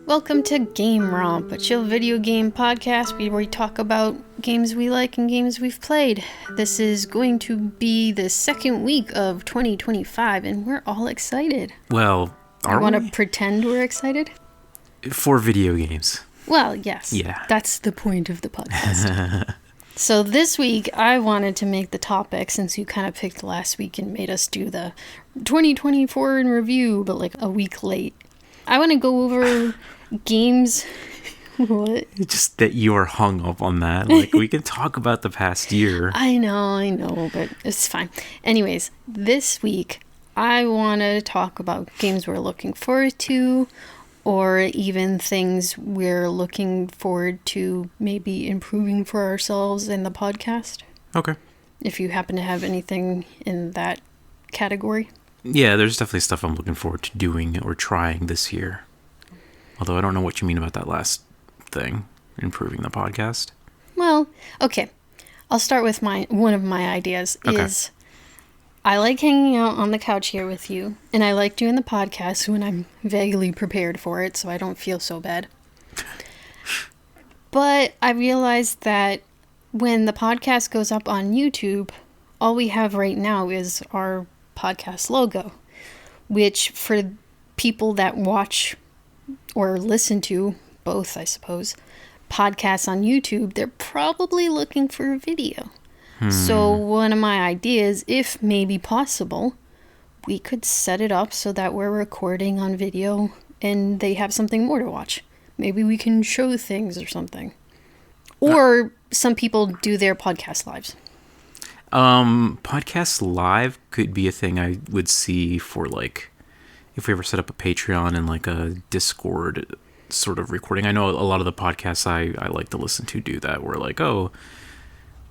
Welcome to GameRomp, a chill video game podcast where we talk about games we like and games we've played. This is going to be the second week of 2025, and we're all excited. Well, are we? You want to pretend we're excited? For video games. Well, yes. Yeah. That's the point of the podcast. So this week, I wanted to make the topic, since you kind of picked last week and made us do the 2024 in review, but like a week late. I want to go over games. What? Just that you are hung up on that. Like, we can talk about the past year. I know, but it's fine. Anyways, this week, I want to talk about games we're looking forward to, or even things we're looking forward to maybe improving for ourselves in the podcast. Okay. If you happen to have anything in that category. Yeah, there's definitely stuff I'm looking forward to doing or trying this year. Although I don't know what you mean about that last thing, improving the podcast. Well, okay. I'll start with one of my ideas is I like hanging out on the couch here with you, and I like doing the podcast when I'm vaguely prepared for it, so I don't feel so bad. But I realized that when the podcast goes up on YouTube, all we have right now is our podcast logo, which for people that watch or listen to both, I suppose, podcasts on YouTube, they're probably looking for a video. So one of my ideas, if maybe possible, we could set it up so that we're recording on video and they have something more to watch. Maybe we can show things or something. Or some people do their podcast lives. Podcast live could be a thing I would see for, like, if we ever set up a Patreon and like a Discord sort of recording. I know a lot of the podcasts I like to listen to do that, where like, oh,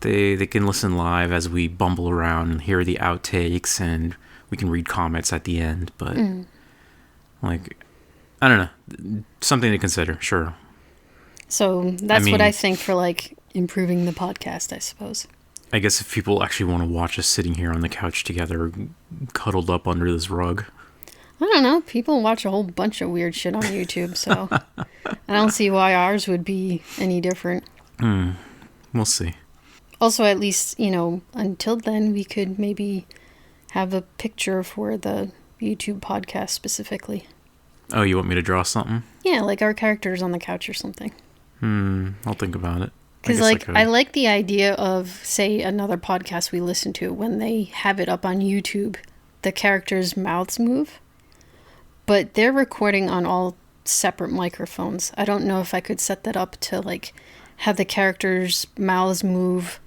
they can listen live as we bumble around and hear the outtakes, and we can read comments at the end. But like, I don't know, something to consider. Sure. So that's what I think for like improving the podcast, I suppose. I guess if people actually want to watch us sitting here on the couch together, cuddled up under this rug. I don't know. People watch a whole bunch of weird shit on YouTube, so I don't see why ours would be any different. We'll see. Also, at least, until then, we could maybe have a picture for the YouTube podcast specifically. Oh, you want me to draw something? Yeah, like our characters on the couch or something. I'll think about it. Because, I like the idea of, say, another podcast we listen to, when they have it up on YouTube, the characters' mouths move. But they're recording on all separate microphones. I don't know if I could set that up to, like, have the characters' mouths move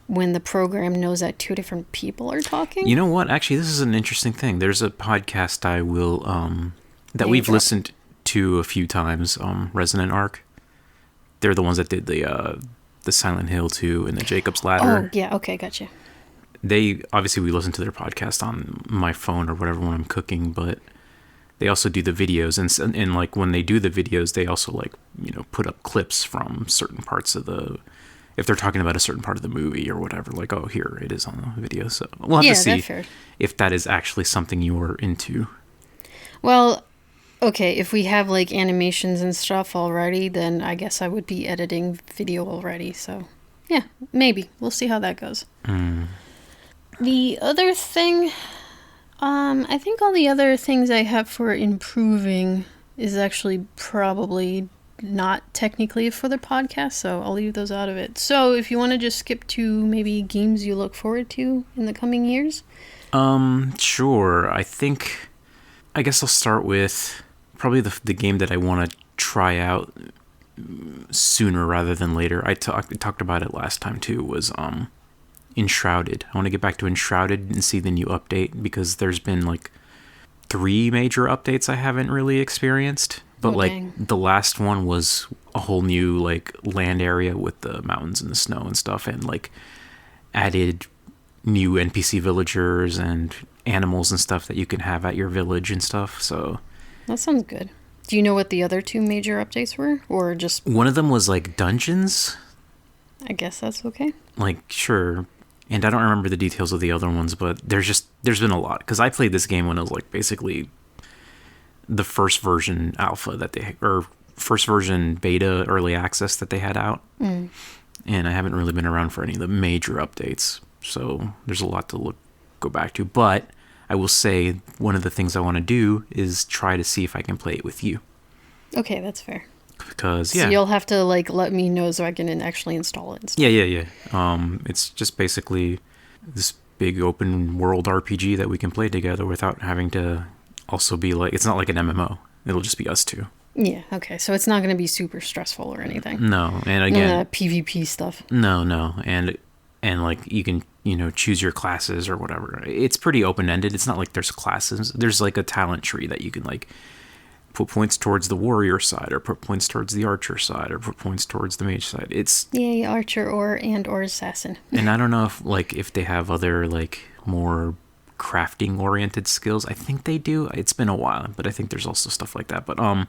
when the program knows that two different people are talking. You know what? Actually, this is an interesting thing. There's a podcast I will, that we've listened to a few times, Resonant Arc. They're the ones that did the Silent Hill 2 and the Jacob's Ladder. Oh, yeah, okay, gotcha. We listen to their podcast on my phone or whatever when I'm cooking, but they also do the videos, and like when they do the videos, they also like, put up clips from certain parts of if they're talking about a certain part of the movie or whatever, like, oh, here it is on the video. So we'll have to see if that is actually something you're into. Well, okay, if we have like animations and stuff already, then I guess I would be editing video already. So yeah, maybe. We'll see how that goes. The other thing, I think all the other things I have for improving is actually probably not technically for the podcast, so I'll leave those out of it. So if you want to just skip to maybe games you look forward to in the coming years? Sure. I guess I'll start with probably the game that I want to try out sooner rather than later. I talked about it last time too, was Enshrouded. I want to get back to Enshrouded and see the new update, because there's been like 3 major updates I haven't really experienced. But the last one was a whole new like land area with the mountains and the snow and stuff, and like added new NPC villagers and animals and stuff that you can have at your village and stuff. So that sounds good. Do you know what the other 2 major updates were, or just one of them was like dungeons? I guess that's okay. Like, sure. And I don't remember the details of the other ones, but there's been a lot, because I played this game when it was like basically the first version alpha that they, or first version beta early access that they had out. Mm. And I haven't really been around for any of the major updates. So there's a lot to go back to. But I will say one of the things I want to do is try to see if I can play it with you. Okay, that's fair. Because, yeah. So you'll have to, like, let me know so I can actually install it and stuff. Yeah. It's just basically this big open world RPG that we can play together without having to also be like, it's not like an MMO. It'll just be us two. Yeah, okay. So it's not going to be super stressful or anything. No, and again... None of that PvP stuff. No. And like, you can, choose your classes or whatever. It's pretty open-ended. It's not like there's classes. There's like a talent tree that you can like put points towards the warrior side, or put points towards the archer side, or put points towards the mage side. It's... Yay, archer or assassin. And I don't know if they have other like more crafting oriented skills. I think they do. It's been a while, but I think there's also stuff like that. But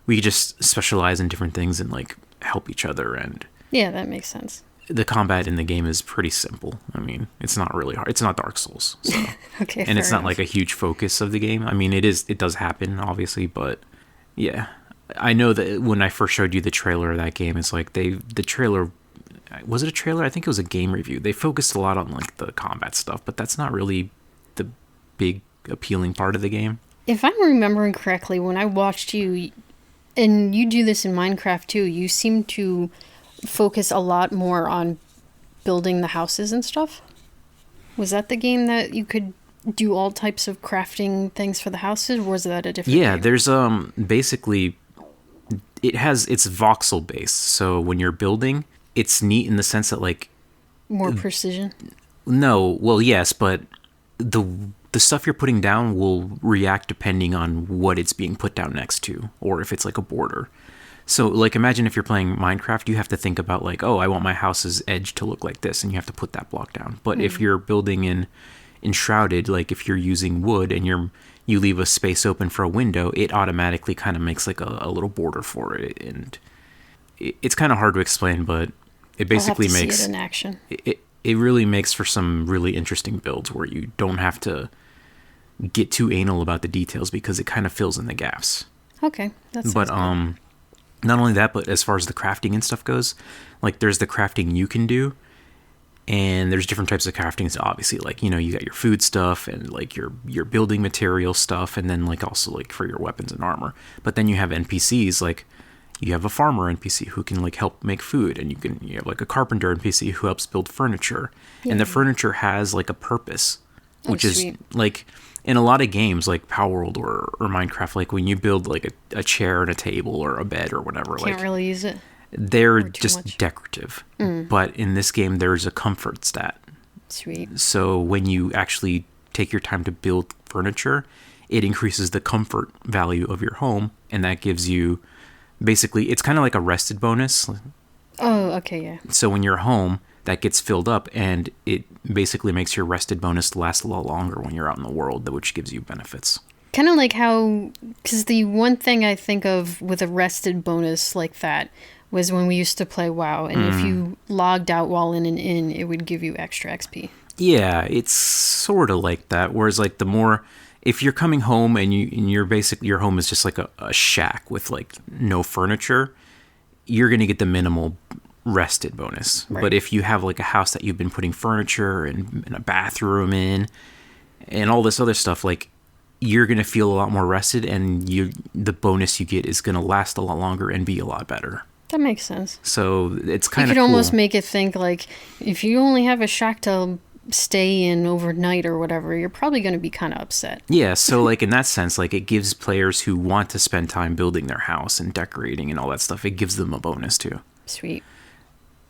we just specialize in different things and like help each other. And yeah, that makes sense. The combat in the game is pretty simple. I mean, it's not really hard. It's not Dark Souls. So. Okay. And it's not like a huge focus of the game. I mean, it does happen, obviously, but yeah. I know that when I first showed you the trailer of that game, it's like the trailer, was it a trailer? I think it was a game review. They focused a lot on like the combat stuff, but that's not really the big appealing part of the game. If I'm remembering correctly, when I watched you, and you do this in Minecraft too, you seem to focus a lot more on building the houses and stuff. Was that the game that you could do all types of crafting things for the houses, or was that a different game? There's basically it's voxel based, so when you're building, it's neat in the sense that like more precision. No, well, yes, but the stuff you're putting down will react depending on what it's being put down next to, or if it's like a border. So, like, imagine if you're playing Minecraft, you have to think about, like, oh, I want my house's edge to look like this, and you have to put that block down. But if you're building in Enshrouded, like, if you're using wood and you leave a space open for a window, it automatically kind of makes, like, a little border for it. And it's kind of hard to explain, but it basically makes... see it in action. It really makes for some really interesting builds where you don't have to get too anal about the details because it kind of fills in the gaps. Okay, that's good. Not only that, but as far as the crafting and stuff goes, like there's the crafting you can do, and there's different types of crafting. So obviously, like, you got your food stuff and like your building material stuff, and then like also like for your weapons and armor. But then you have NPCs, like you have a farmer NPC who can like help make food, and you have like a carpenter NPC who helps build furniture, and the furniture has like a purpose, which is like in a lot of games like Power World or Minecraft, like when you build like a chair and a table or a bed or whatever, can't really use it. They're just decorative. But in this game, there's a comfort stat. Sweet. So when you actually take your time to build furniture, it increases the comfort value of your home, and that gives you basically, it's kind of like a rested bonus. Oh, okay, yeah. So when you're home, that gets filled up, and it basically makes your rested bonus last a lot longer when you're out in the world, which gives you benefits. Kind of like how, because the one thing I think of with a rested bonus like that was when we used to play WoW, and if you logged out while in an inn, it would give you extra XP. Yeah, it's sort of like that, whereas like the more, if you're coming home and you're basically, your home is just like a shack with like no furniture, you're going to get the minimal rested bonus. Right. But if you have like a house that you've been putting furniture and a bathroom in and all this other stuff, like you're going to feel a lot more rested, and the bonus you get is going to last a lot longer and be a lot better. That makes sense. So it's kind of cool. You cool. could almost make it think like if you only have a shack to stay in overnight or whatever, you're probably going to be kind of upset. Yeah, so like in that sense, like it gives players who want to spend time building their house and decorating and all that stuff, it gives them a bonus too. Sweet.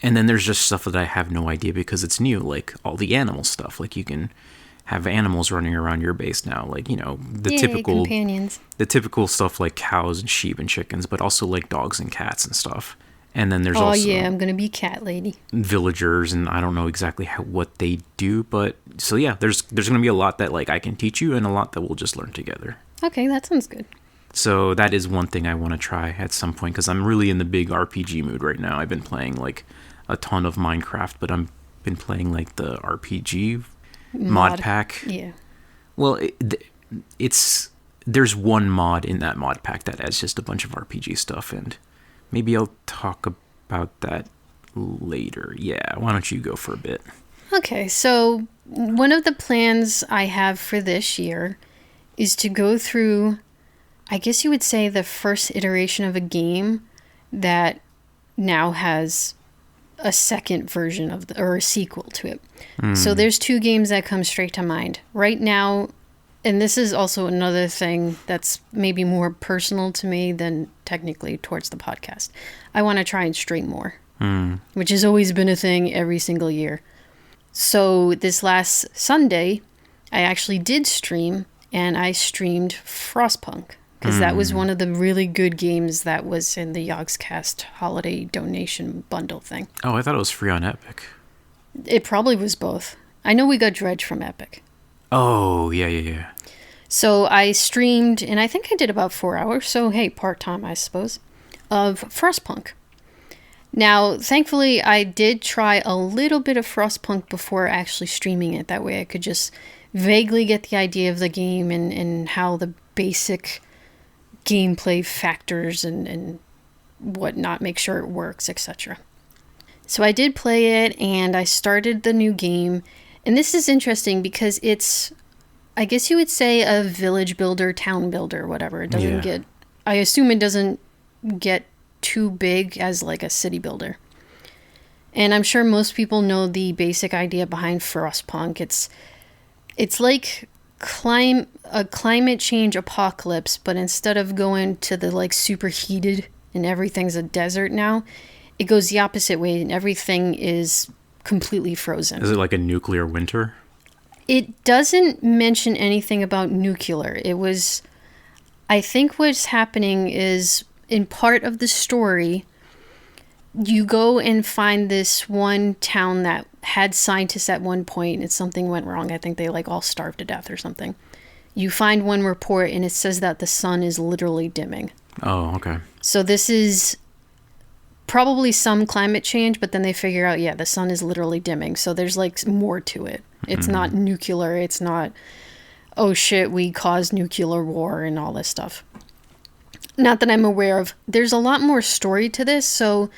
And then there's just stuff that I have no idea because it's new, like all the animal stuff. Like you can have animals running around your base now, like, the typical companions. The typical stuff like cows and sheep and chickens, but also like dogs and cats and stuff. And then there's also... Oh, yeah, I'm going to be cat lady. Villagers, and I don't know exactly what they do, but... So, yeah, there's going to be a lot that, like, I can teach you, and a lot that we'll just learn together. Okay, that sounds good. So, that is one thing I want to try at some point, because I'm really in the big RPG mood right now. I've been playing, like, a ton of Minecraft, but I've been playing, like, the RPG mod pack. Yeah. Well, it's... There's one mod in that mod pack that adds just a bunch of RPG stuff, and... Maybe I'll talk about that later. Yeah, why don't you go for a bit? Okay, so one of the plans I have for this year is to go through, I guess you would say, the first iteration of a game that now has a second version of or a sequel to it. So there's two games that come straight to mind right now, and this is also another thing that's maybe more personal to me than technically towards the podcast. I want to try and stream more, which has always been a thing every single year. So this last Sunday, I actually did stream, and I streamed Frostpunk, because that was one of the really good games that was in the Yogscast holiday donation bundle thing. Oh, I thought it was free on Epic. It probably was both. I know we got Dredge from Epic. Oh, yeah. So I streamed, and I think I did about 4 hours, so hey, part-time, I suppose, of Frostpunk. Now, thankfully, I did try a little bit of Frostpunk before actually streaming it. That way I could just vaguely get the idea of the game and how the basic gameplay factors and whatnot, make sure it works, etc. So I did play it, and I started the new game. And this is interesting because it's, I guess you would say, a village builder, town builder, whatever. It doesn't get, I assume it doesn't get too big as like a city builder. And I'm sure most people know the basic idea behind Frostpunk. It's like a climate change apocalypse, but instead of going to the like super heated and everything's a desert now, it goes the opposite way and everything is completely frozen. Is it like a nuclear winter? It doesn't mention anything about nuclear. It was, I think what's happening is, in part of the story, you go and find this one town that had scientists at one point and something went wrong. I think they like all starved to death or something. You find one report and it says that the sun is literally dimming. Oh, okay. So this is probably some climate change, but then they figure out, yeah, the sun is literally dimming. So there's like more to it. It's not nuclear. It's not, oh shit, we caused nuclear war and all this stuff. Not that I'm aware of. There's a lot more story to this, so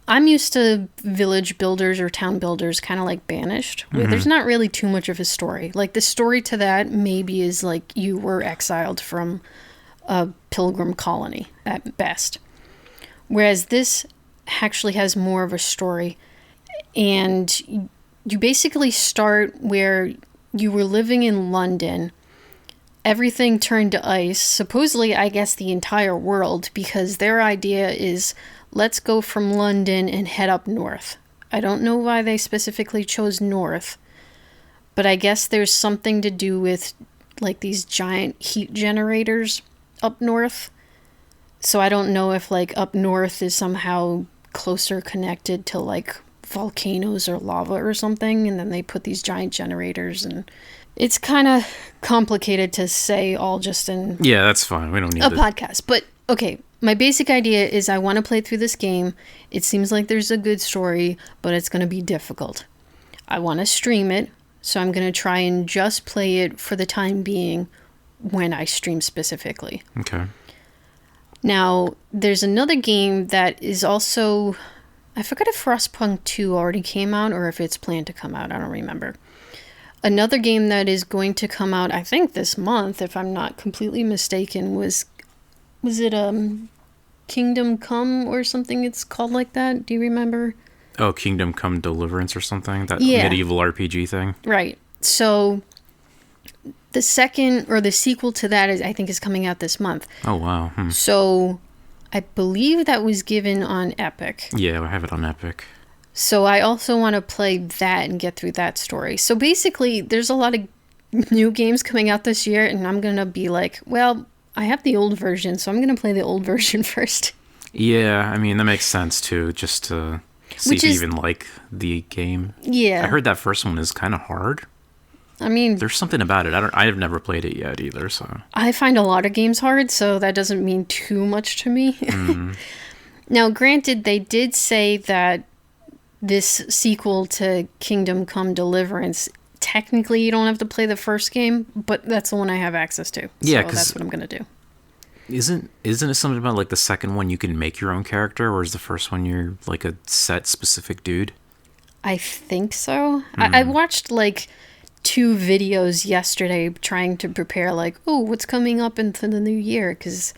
I'm used to village builders or town builders kind of like Banished, where there's not really too much of a story. Like, the story to that maybe is like you were exiled from a pilgrim colony at best. Whereas this actually has more of a story, and you basically start where you were living in London. Everything turned to ice, supposedly, I guess, the entire world, because their idea is, let's go from London and head up north. I don't know why they specifically chose north, but I guess there's something to do with, like, these giant heat generators up north. So I don't know if, like, up north is somehow closer connected to, like, volcanoes or lava or something, and then they put these giant generators, and it's kind of complicated to say all just in yeah, that's fine. We don't need a podcast. But okay, my basic idea is I want to play through this game. It seems like there's a good story, but it's going to be difficult. I want to stream it, so I'm going to try and just play it for the time being when I stream specifically. Okay. Now, there's another game that is also, I forgot if Frostpunk 2 already came out or if it's planned to come out. I don't remember. Another game that is going to come out, I think this month, if I'm not completely mistaken, was it Kingdom Come or something? It's called like that. Do you remember? Oh, Kingdom Come Deliverance or something? That medieval RPG thing? Right. So the second or the sequel to that is, I think, is coming out this month. Oh, wow. So I believe that was given on Epic. Yeah, I have it on Epic. So I also want to play that and get through that story. So basically, there's a lot of new games coming out this year, and I'm going to be like, well, I have the old version, so I'm going to play the old version first. Yeah, I mean, that makes sense, too, just to see if you even like the game. Yeah. I heard that first one is kind of hard. I mean, there's something about it. I've never played it yet either, so. I find a lot of games hard, so that doesn't mean too much to me. Now, granted, they did say that this sequel to Kingdom Come Deliverance, technically you don't have to play the first game, but that's the one I have access to. Yeah, so that's what I'm going to do. Isn't it something about like the second one you can make your own character, or is the first one you're like a set specific dude? I think so. I watched like 2 videos yesterday trying to prepare, like, oh, what's coming up into the new year? Because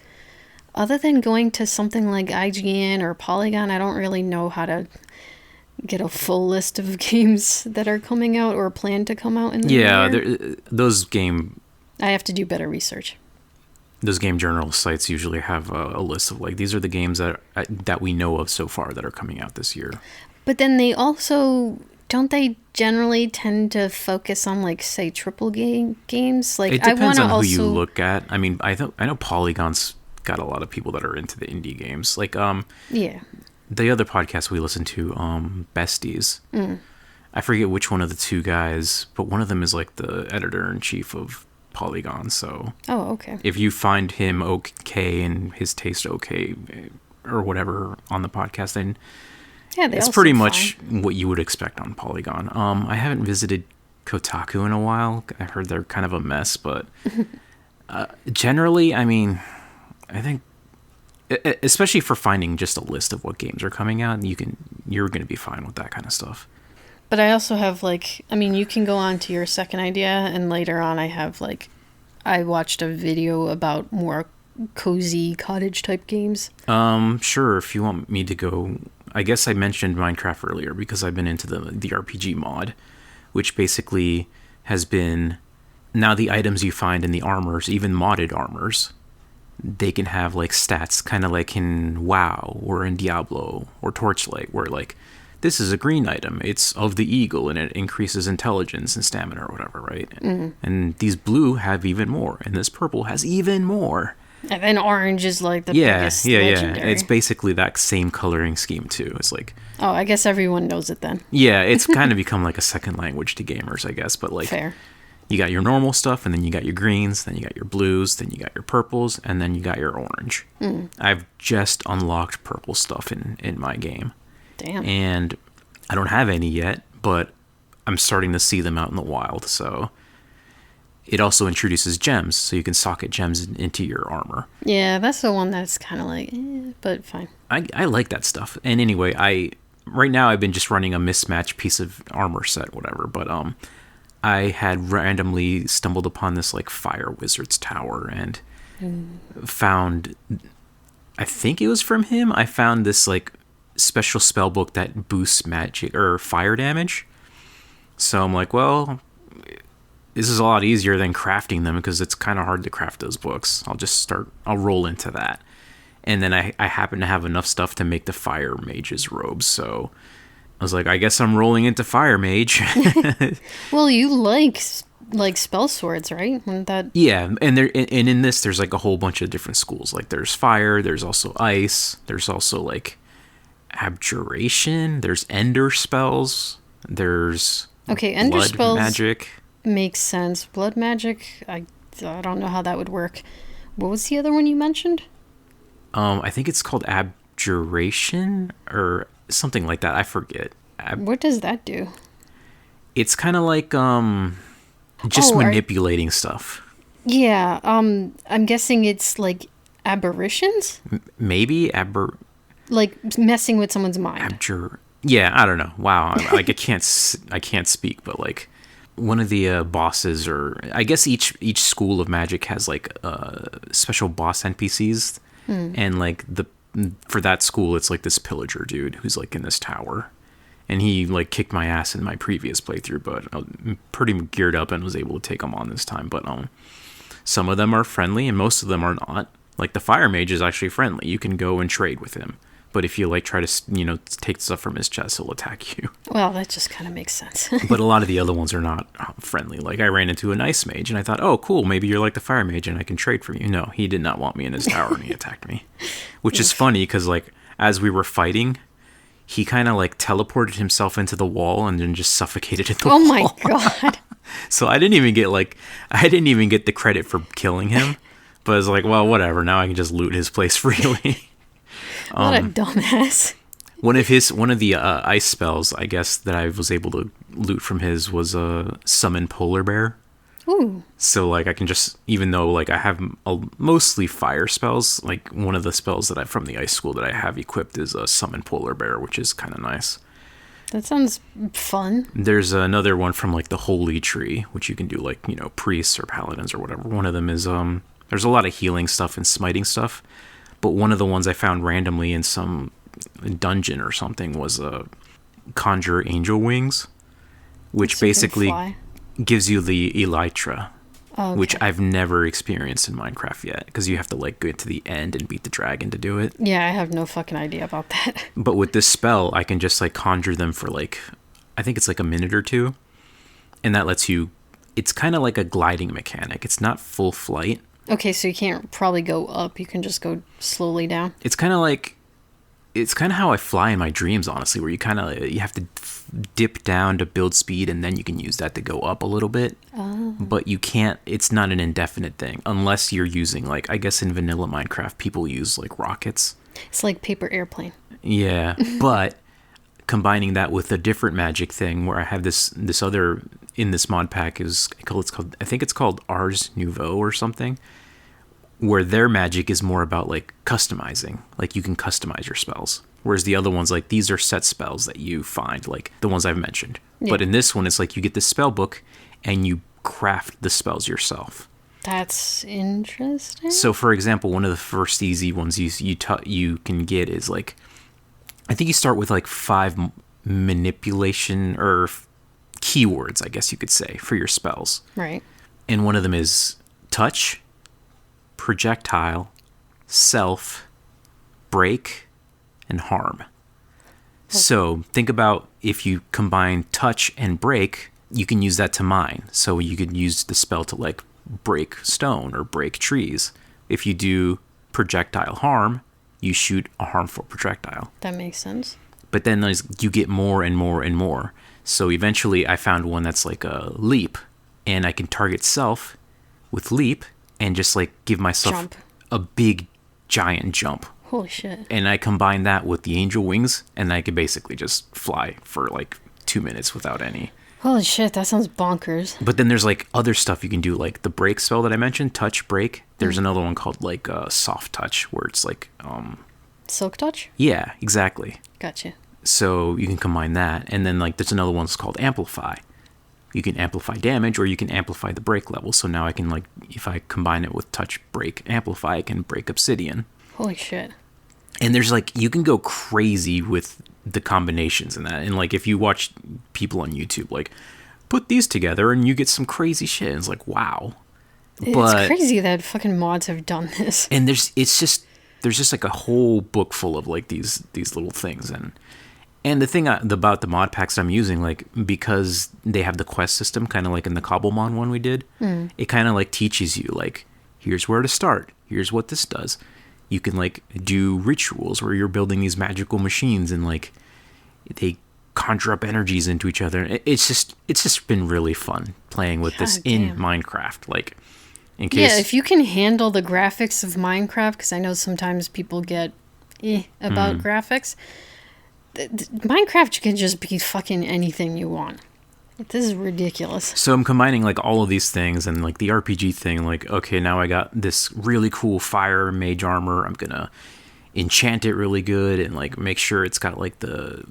other than going to something like IGN or Polygon, I don't really know how to get a full list of games that are coming out or plan to come out in the new year. I have to do better research. Those game journal sites usually have a list of like these are the games that we know of so far that are coming out this year. But then they also don't they generally tend to focus on like say triple games? Like It depends I on want who to you also look at. I mean, I know Polygon's got a lot of people that are into the indie games. Like yeah. the other podcast we listen to, Besties. I forget which one of the two guys, but one of them is like the editor in chief of Polygon. So Oh, okay. if you find him okay and his taste okay or whatever on the podcast, then Yeah, they it's all pretty seem much fine. what you would expect on Polygon. I haven't visited Kotaku in a while. I heard they're kind of a mess, but generally, I mean, I think, especially for finding just a list of what games are coming out, you're going to be fine with that kind of stuff. But I also have like, I mean, you can go on to your second idea, and later on I have like, I watched a video about more cozy cottage type games. Sure, if you want me to go, I guess I mentioned Minecraft earlier because I've been into the RPG mod, which basically has been now the items you find in the armors, even modded armors, they can have like stats, kind of like in WoW or in Diablo or Torchlight, where like this is a green item, it's of the eagle and it increases intelligence and stamina or whatever, right? And these blue have even more, and this purple has even more. And then orange is like the biggest legendary. It's basically that same coloring scheme too. It's like, Oh, I guess everyone knows it then. yeah, it's kind of become like a second language to gamers, I guess. But like, Fair. you got your normal stuff, and then you got your greens, then you got your blues, then you got your purples, and then you got your orange. I've just unlocked purple stuff in my game. Damn. And I don't have any yet, but I'm starting to see them out in the wild. So it also introduces gems, so you can socket gems into your armor. Yeah, that's the one that's kind of like, but fine. I like that stuff. And anyway, right now I've been just running a mismatched piece of armor set, whatever. But I had randomly stumbled upon this like fire wizard's tower and found, I think it was from him, I found this like special spell book that boosts magic or fire damage. So I'm like, well, this is a lot easier than crafting them because it's kind of hard to craft those books. I'll roll into that. And then I happen to have enough stuff to make the fire mage's robes. So I was like, I guess I'm rolling into fire mage. Well, you like spell swords, right? Wasn't that... Yeah, and in this there's like a whole bunch of different schools. Like there's fire, there's also ice, there's also like abjuration, there's ender spells, there's Okay, ender blood spells magic. makes sense. Blood magic, I don't know how that would work. What was the other one you mentioned? I think it's called abjuration or something like that. I forget. What does that do? It's kind of like just manipulating stuff. Yeah, I'm guessing it's like aberrations? Maybe Like messing with someone's mind. Yeah, I don't know. Wow, I can't speak, but like one of the bosses, or I guess each school of magic has like special boss NPCs, and like for that school, it's like this pillager dude who's like in this tower, and he like kicked my ass in my previous playthrough, but I'm pretty geared up and was able to take him on this time. But some of them are friendly and most of them are not. Like the fire mage is actually friendly. You can go and trade with him. But if you like try to, take stuff from his chest, he'll attack you. Well, that just kind of makes sense. But a lot of the other ones are not friendly. Like I ran into an ice mage and I thought, oh, cool, maybe you're like the fire mage and I can trade from you. No, he did not want me in his tower and he attacked me. Which is funny because like as we were fighting, he kind of like teleported himself into the wall and then just suffocated at the wall. Oh my god. So I didn't even get the credit for killing him. But I was like, well, whatever. Now I can just loot his place freely. What a dumbass. One of the ice spells, I guess, that I was able to loot from his was summon polar bear. Ooh. So like I can just, even though like I have mostly fire spells, like one of the spells that I from the ice school that I have equipped is a summon polar bear, which is kind of nice. That sounds fun. There's another one from like the holy tree, which you can do like, you know, priests or paladins or whatever. One of them is there's a lot of healing stuff and smiting stuff, but one of the ones I found randomly in some dungeon or something was conjure angel wings, which So you can basically fly. gives you the elytra, Oh, okay. which I've never experienced in Minecraft yet, because you have to like get to the end and beat the dragon to do it. Yeah, I have no fucking idea about that. But with this spell, I can just like conjure them for like, I think it's like a minute or two, and that lets you. It's kind of like a gliding mechanic. It's not full flight. Okay, so you can't probably go up. You can just go slowly down. It's kind of like, it's kind of how I fly in my dreams, honestly, where you have to dip down to build speed, and then you can use that to go up a little bit. Oh. But you can't. It's not an indefinite thing unless you're using like, I guess in vanilla Minecraft, people use like rockets. It's like paper airplane. Yeah, but combining that with a different magic thing, where I have this other in this mod pack it's called I think it's called Ars Nouveau or something, where their magic is more about like customizing. Like you can customize your spells. Whereas the other ones, like these are set spells that you find, like the ones I've mentioned. Yeah. But in this one, it's like you get the spell book and you craft the spells yourself. That's interesting. So for example, one of the first easy ones you can get is like, I think you start with like 5 manipulation or keywords, I guess you could say, for your spells. Right. And one of them is touch, projectile, self, break, and harm. So think about if you combine touch and break, you can use that to mine. So you could use the spell to like break stone or break trees. If you do projectile harm, you shoot a harmful projectile. That makes sense. But then you get more and more and more. So eventually I found one that's like a leap, and I can target self with leap and just like give myself Jump. a big giant jump. Holy shit. And I combine that with the angel wings, and I could basically just fly for like 2 minutes without any. Holy shit, that sounds bonkers. But then there's like other stuff you can do, like the break spell that I mentioned, touch break. There's another one called like soft touch, where it's like Silk touch? yeah, exactly. Gotcha. So you can combine that, and then like there's another one that's called amplify. You can amplify damage, or you can amplify the break level. So now I can like, if I combine it with touch break amplify, I can break obsidian. Holy shit. And there's like, you can go crazy with the combinations in that. And like, if you watch people on YouTube, like, put these together and you get some crazy shit. And it's like, wow. It's crazy that fucking mods have done this. And there's just like a whole book full of like these little things. And the thing about the mod packs that I'm using, like, because they have the quest system, kind of like in the Cobblemon one we did, it kind of like teaches you like, here's where to start. Here's what this does. You can like do rituals where you're building these magical machines, and like they conjure up energies into each other. It's just been really fun playing with this in Minecraft. Like, in case, Yeah, if you can handle the graphics of Minecraft, because I know sometimes people get about graphics. Minecraft, you can just be fucking anything you want. This is ridiculous. So I'm combining like all of these things and like the RPG thing. Like, okay, now I got this really cool fire mage armor. I'm gonna enchant it really good and like make sure it's got like the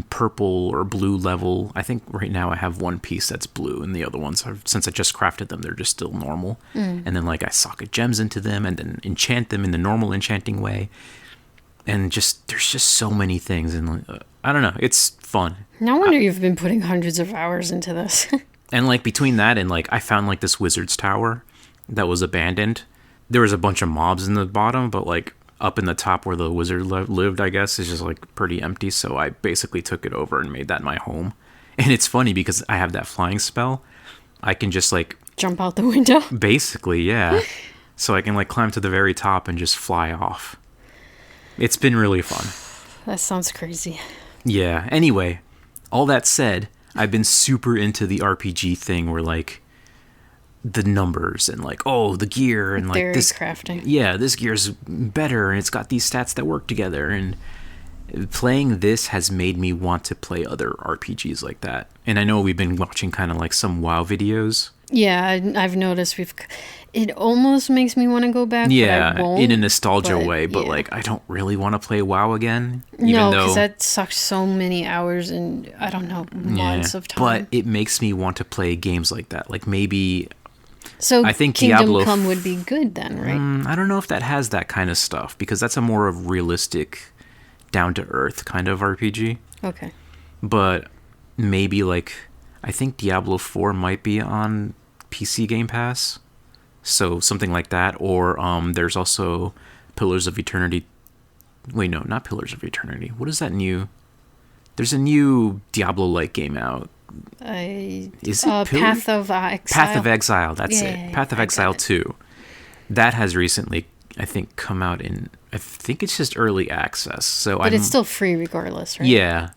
purple or blue level. I think right now I have one piece that's blue, and the other ones are, since I just crafted them, they're just still normal. And then like I socket gems into them and then enchant them in the normal enchanting way. And just, there's just so many things, and I don't know, it's fun. No wonder you've been putting hundreds of hours into this. And like between that and like, I found like this wizard's tower that was abandoned. There was a bunch of mobs in the bottom, but like up in the top where the wizard lived, I guess, is just like pretty empty. So I basically took it over and made that my home. And it's funny because I have that flying spell. I can just like Jump out the window? basically, yeah. So I can like climb to the very top and just fly off. It's been really fun. That sounds crazy. Yeah. Anyway, all that said, I've been super into the RPG thing where like the numbers and like, oh, the gear and like Theory this crafting. Yeah, this gear's better and it's got these stats that work together, and playing this has made me want to play other RPGs like that. And I know we've been watching kind of like some WoW videos. Yeah, I've noticed it almost makes me want to go back, but I won't. In a nostalgia way, but yeah. like I don't really want to play WoW again. No, because that sucks so many hours and, I don't know, months of time. But it makes me want to play games like that. Like maybe... So I think Kingdom Diablo Come would be good then, right? I don't know if that has that kind of stuff, because that's a more of realistic, down-to-earth kind of RPG. Okay. But maybe like... I think Diablo 4 might be on PC Game Pass. So something like that. Or there's also Pillars of Eternity. Wait, no, not Pillars of Eternity. What is that new? There's a new Diablo-like game out. Is it Path of Exile? Path of Exile, that's it. Path of Exile 2. That has recently, I think, come out in... I think it's just early access. But it's still free regardless, right? Yeah.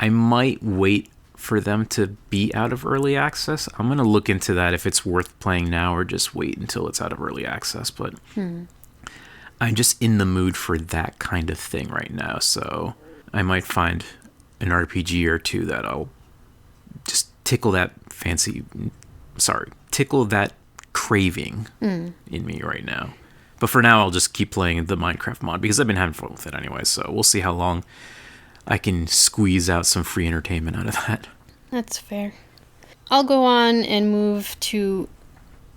I might wait for them to be out of early access. I'm going to look into that if it's worth playing now or just wait until it's out of early access. But I'm just in the mood for that kind of thing right now. So I might find an RPG or two that I'll just tickle that craving in me right now. But for now, I'll just keep playing the Minecraft mod because I've been having fun with it anyway. So we'll see how long I can squeeze out some free entertainment out of that. That's fair. I'll go on and move to...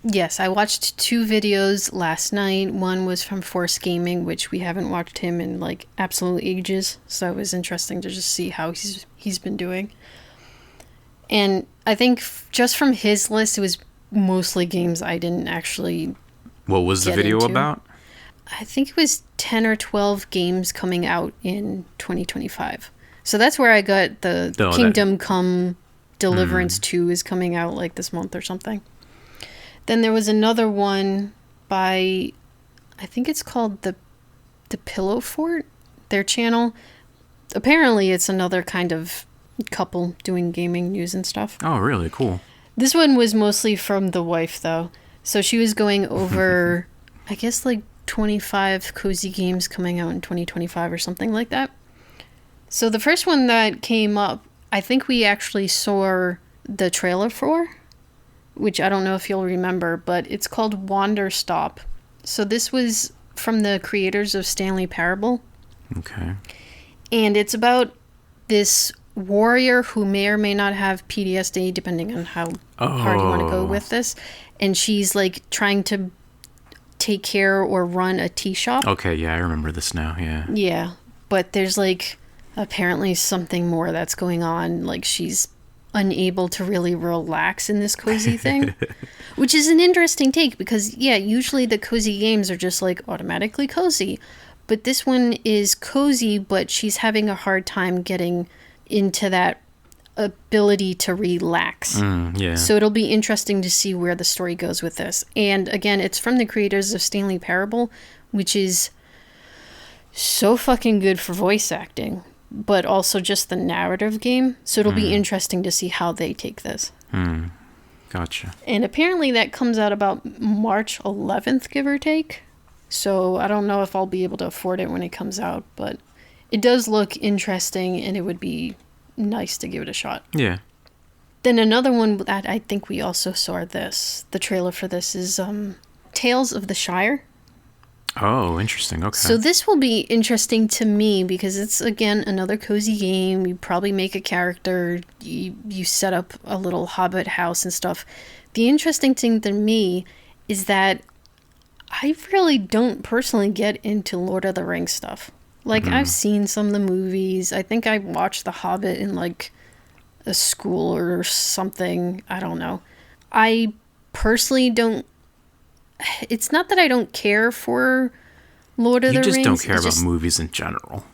Yes, I watched 2 videos last night. One was from Force Gaming, which we haven't watched him in like absolute ages. So it was interesting to just see how he's been doing. And I think just from his list, it was mostly games I didn't actually... What was the video about? I think it was 10 or 12 games coming out in 2025. So that's where I got the Kingdom Come Deliverance 2 is coming out like this month or something. Then there was another one by, I think it's called the Pillow Fort, their channel. Apparently it's another kind of couple doing gaming news and stuff. Oh, really? Cool. This one was mostly from the wife, though. So she was going over, I guess, like 25 cozy games coming out in 2025 or something like that. So the first one that came up, I think we actually saw the trailer for, which I don't know if you'll remember, but it's called Wander Stop. So this was from the creators of Stanley Parable. Okay. And it's about this warrior who may or may not have PTSD, depending on how hard you want to go with this. And she's like trying to take care or run a tea shop. Okay, yeah, I remember this now, yeah. Yeah, but there's like apparently something more that's going on. Like she's unable to really relax in this cozy thing, which is an interesting take because, yeah, usually the cozy games are just like automatically cozy. But this one is cozy, but she's having a hard time getting into that ability to relax. Yeah. So it'll be interesting to see where the story goes with this. And again, it's from the creators of Stanley Parable, which is so fucking good for voice acting, but also just the narrative game. So it'll be interesting to see how they take this. Gotcha. And apparently that comes out about March 11th, give or take. So I don't know if I'll be able to afford it when it comes out, but it does look interesting and it would be nice to give it a shot. Yeah. Then another one that I think we also saw the trailer for this is Tales of the Shire. Oh, interesting. Okay. So this will be interesting to me because it's, again, another cozy game. You probably make a character. You set up a little hobbit house and stuff. The interesting thing to me is that I really don't personally get into Lord of the Rings stuff. Like, I've seen some of the movies. I think I watched The Hobbit in, like, a school or something. I don't know. I personally don't... It's not that I don't care for Lord of the Rings. You just don't care about movies in general.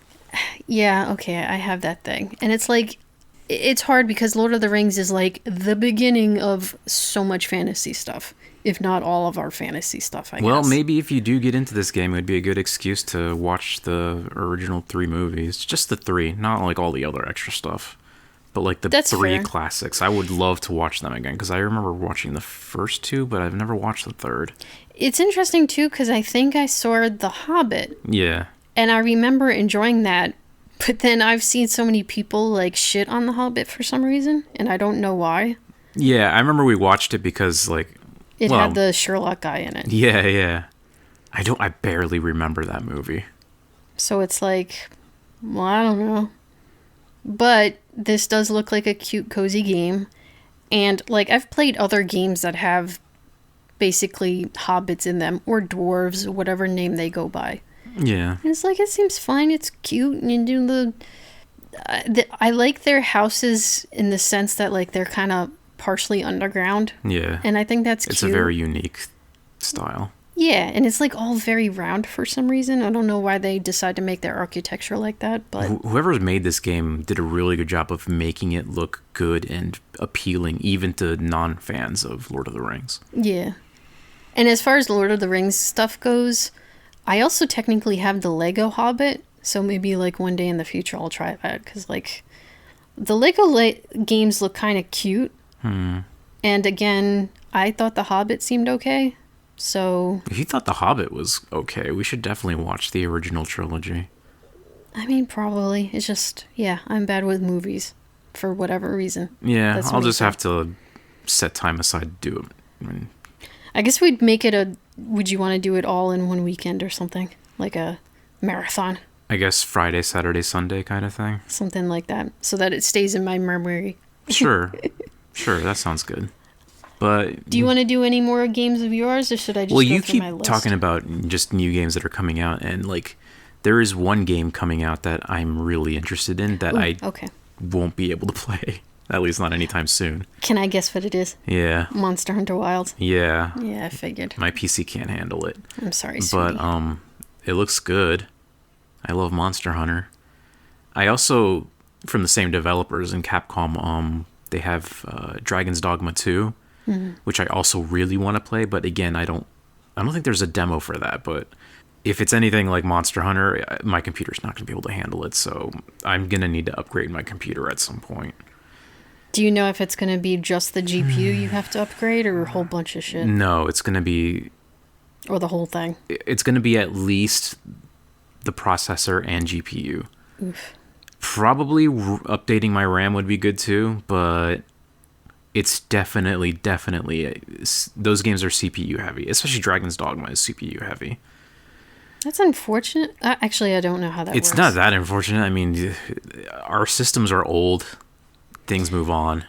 Yeah, okay, I have that thing. And it's like... It's hard because Lord of the Rings is, like, the beginning of so much fantasy stuff. If not all of our fantasy stuff, I guess. Well, maybe if you do get into this game, it would be a good excuse to watch the original 3 movies. Just the 3, not like all the other extra stuff. But like the That's 3 fair. classics. I would love to watch them again, because I remember watching the first 2, but I've never watched the 3rd. It's interesting, too, because I think I saw The Hobbit. Yeah. And I remember enjoying that. But then I've seen so many people, like, shit on The Hobbit for some reason. And I don't know why. Yeah, I remember we watched it because, like, It well, had the Sherlock guy in it. yeah. I barely remember that movie. So it's like, well, I don't know. But this does look like a cute, cozy game. And, like, I've played other games that have basically hobbits in them, or dwarves, whatever name they go by. Yeah. And it's like, it seems fine, it's cute, and you do I like their houses in the sense that, like, they're kind of partially underground. Yeah. And I think that's cute. It's a very unique style. Yeah, and it's like all very round for some reason. I don't know why they decide to make their architecture like that, but Whoever made this game did a really good job of making it look good and appealing, even to non-fans of Lord of the Rings. yeah. And as far as Lord of the Rings stuff goes, I also technically have the Lego Hobbit, so maybe like one day in the future I'll try that, because like the games look kind of cute. And again, I thought the Hobbit seemed okay. So If you thought The Hobbit was okay, we should definitely watch the original trilogy. I mean, probably. It's just, yeah, I'm bad with movies for whatever reason. Yeah, That's I'll what just he have to set time aside to do it. I mean, I guess we'd make it would you want to do it all in one weekend or something? Like a marathon? I guess Friday, Saturday, Sunday kind of thing. Something like that. So that it stays in my memory. Sure. Sure, that sounds good. But Do you want to do any more games of yours, or should I just well, go you through keep my list? talking about just new games that are coming out, and like there is one game coming out that I'm really interested in that I okay. won't be able to play, at least not anytime soon. Can I guess what it is? Yeah. Monster Hunter Wilds. Yeah. Yeah, I figured. My PC can't handle it. I'm sorry, But sweetie. it looks good. I love Monster Hunter. I also, from the same developers in Capcom, they have Dragon's Dogma 2, which I also really want to play, but again, I don't think there's a demo for that, but if it's anything like Monster Hunter, my computer's not going to be able to handle it, so I'm going to need to upgrade my computer at some point. Do you know if it's going to be just the GPU you have to upgrade, or a whole bunch of shit? No, it's going to be... Or the whole thing? It's going to be at least the processor and GPU. Oof. Probably updating my RAM would be good too, but it's definitely those games are CPU heavy, especially Dragon's Dogma is CPU heavy. That's unfortunate. Actually, I don't know how that works. It's not that unfortunate. I mean, our systems are old. Things move on.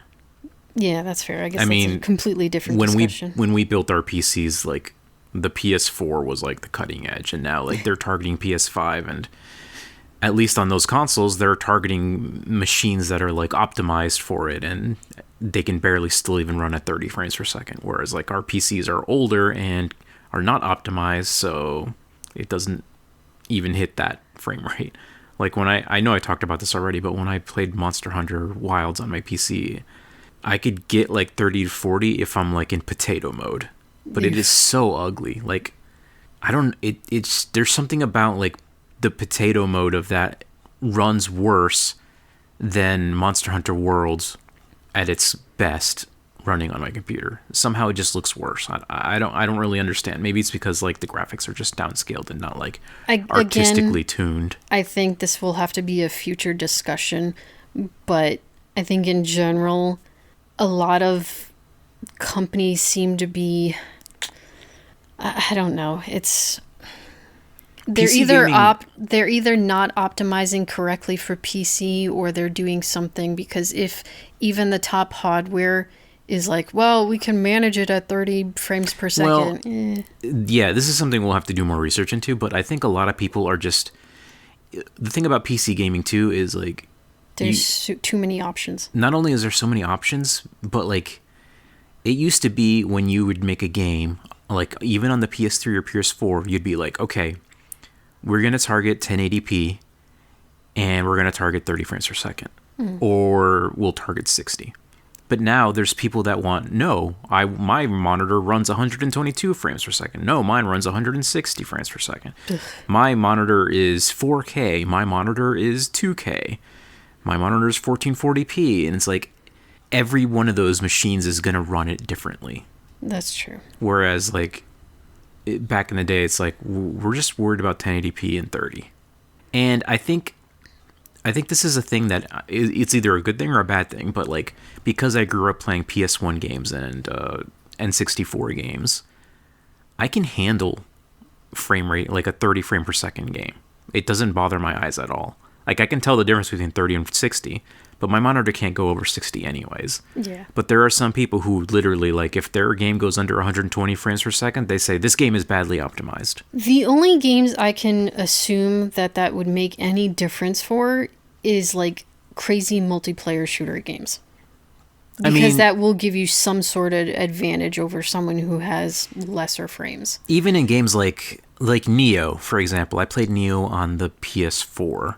Yeah, that's fair. I guess I that's mean, a completely different discussion. when we built our PCs, like the PS4 was like the cutting edge, and now like they're targeting PS5, and at least on those consoles, they're targeting machines that are like optimized for it, and they can barely still even run at 30 frames per second. Whereas like our PCs are older and are not optimized, so it doesn't even hit that frame rate. Like when I know I talked about this already, but when I played Monster Hunter Wilds on my PC, I could get like 30 to 40 if I'm like in potato mode. But it is so ugly. Like it's there's something about like the potato mode of that runs worse than Monster Hunter Worlds at its best running on my computer. Somehow it just looks worse. I don't really understand. Maybe it's because like the graphics are just downscaled and not like artistically tuned. I think this will have to be a future discussion, but I think in general a lot of companies seem to be I don't know. They're they're either not optimizing correctly for PC, or they're doing something, because if even the top hardware is like, well, we can manage it at 30 frames per second. Well, yeah, this is something we'll have to do more research into, but I think a lot of people are just... The thing about PC gaming, too, is, like... There's too many options. Not only is there so many options, but, like, it used to be when you would make a game, like, even on the PS3 or PS4, you'd be like, okay, we're going to target 1080p, and we're going to target 30 frames per second. Or we'll target 60. But now there's people that want, no, my monitor runs 122 frames per second. No, mine runs 160 frames per second. My monitor is 4K. My monitor is 2K. My monitor is 1440p. And it's like every one of those machines is going to run it differently. That's true. Whereas like back in the day, it's like we're just worried about 1080p and 30. And I think I think this is a thing that it's either a good thing or a bad thing, but like because I grew up playing PS1 games and N64 games, I can handle frame rate like a 30 frame per second game. It doesn't bother my eyes at all. Like I can tell the difference between 30 and 60, but my monitor can't go over 60 anyways. Yeah. But there are some people who literally, like, if their game goes under 120 frames per second, they say this game is badly optimized. The only games I can assume that would make any difference for is like crazy multiplayer shooter games. Because that will give you some sort of advantage over someone who has lesser frames. Even in games like Neo, for example, I played Neo on the PS4.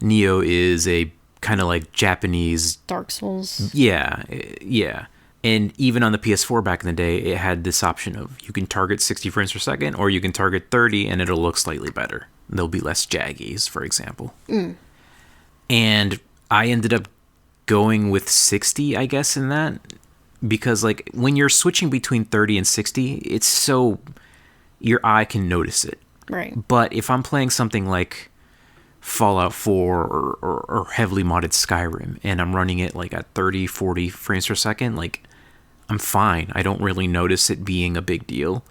Neo is a kind of like Japanese Dark Souls. Yeah. And even on the PS4 back in the day, it had this option of you can target 60 frames per second or you can target 30 and it'll look slightly better. There'll be less jaggies, for example. And I ended up going with 60, I guess, in that. Because like when you're switching between 30 and 60, it's so your eye can notice it. Right. But if I'm playing something like Fallout 4 or heavily modded Skyrim and I'm running it like at 30, 40 frames per second, like I'm fine. I don't really notice it being a big deal.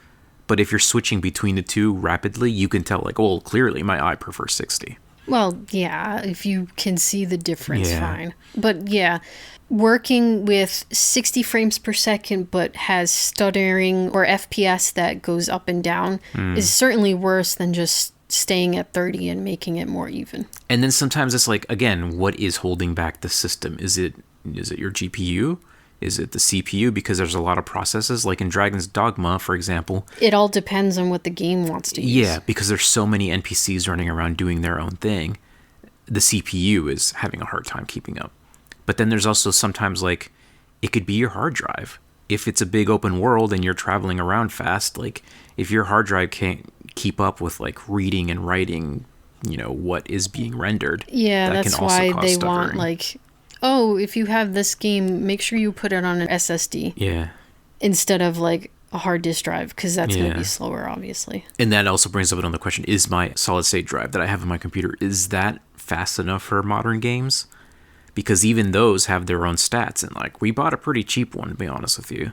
But if you're switching between the two rapidly, you can tell like, oh, clearly my eye prefers 60. Well, yeah, if you can see the difference, Yeah. fine. But yeah, working with 60 frames per second but has stuttering or FPS that goes up and down is certainly worse than just staying at 30 and making it more even. And then sometimes it's like, again, what is holding back the system? Is it your GPU? Is it the CPU? Because there's a lot of processes, like in Dragon's Dogma, for example. It all depends on what the game wants to use. Yeah, because there's so many NPCs running around doing their own thing. The CPU is having a hard time keeping up. But then there's also sometimes like, it could be your hard drive. If it's a big open world and you're traveling around fast, like if your hard drive can't keep up with like reading and writing, what is being rendered. Yeah, that that's can also why cause they stuttering. want like, oh, if you have this game, make sure you put it on an SSD. Yeah. Instead of like a hard disk drive, because that's going Yeah. to be slower, obviously. And that also brings up another question. Is my solid state drive that I have in my computer, is that fast enough for modern games? Because even those have their own stats. And like, we bought a pretty cheap one, to be honest with you.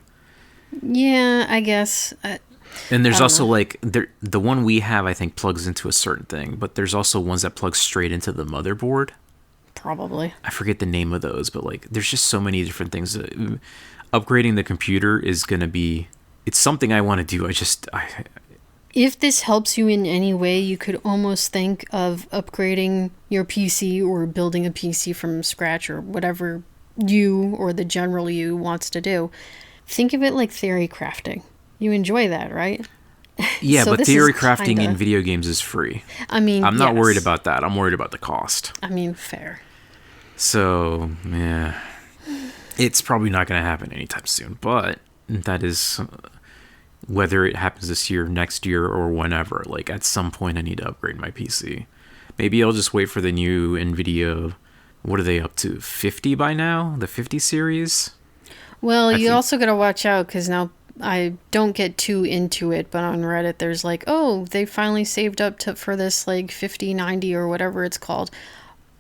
Yeah, I guess. And there's I don't also know. like, the one we have, I think, plugs into a certain thing. But there's also ones that plug straight into the motherboard. Probably. I forget the name of those, but like, there's just so many different things. Upgrading the computer is going to be, it's something I want to do. If this helps you in any way, you could almost think of upgrading your PC or building a PC from scratch or whatever you or the general you wants to do. Think of it like theory crafting. You enjoy that, right? Yeah, So but this theory is crafting in kinda- video games is free. I mean, I'm not yes. worried about that. I'm worried about the cost. I mean, fair. So, yeah. It's probably not going to happen anytime soon, but that is whether it happens this year, next year, or whenever. Like, at some point, I need to upgrade my PC. Maybe I'll just wait for the new NVIDIA. What are they up to? 50 by now? The 50 series? Well, I you think- also got to watch out because now I don't get too into it, but on Reddit there's like, oh, they finally saved up for this like 5090 or whatever it's called.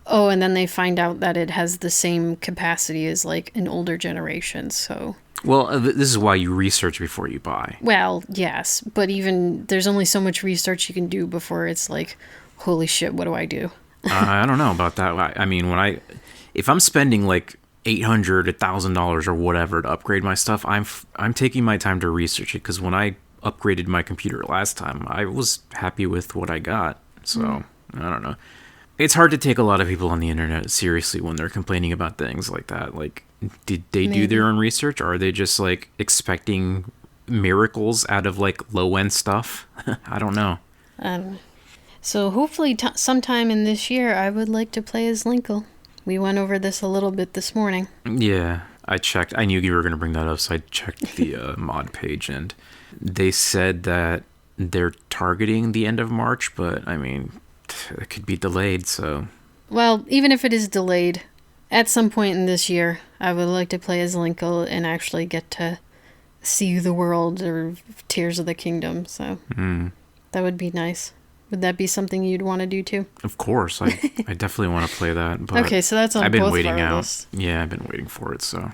Oh, and then they find out that it has the same capacity as like an older generation. So, Well, this is why you research before you buy. well, yes, but even there's only so much research you can do before it's like, holy shit, what do I do? I don't know about that. I mean, if I'm spending like $800, $1,000 or whatever to upgrade my stuff, I'm taking my time to research it, because when I upgraded my computer last time, I was happy with what I got. So, I don't know. It's hard to take a lot of people on the internet seriously when they're complaining about things like that. Like, did they do their own research? Or are they just like expecting miracles out of like low end stuff? I don't know. I don't know. So hopefully sometime in this year, I would like to play as Linkle. We went over this a little bit this morning. Yeah, I checked. I knew you were going to bring that up, so I checked the mod page, and they said that they're targeting the end of March, but I mean, it could be delayed, so. Well, even if it is delayed, at some point in this year, I would like to play as Linkle and actually get to see the world or Tears of the Kingdom, so that would be nice. Would that be something you'd want to do too? Of course, I definitely want to play that. But okay, so that's on I've been both waiting of our out. lists. Yeah, I've been waiting for it. So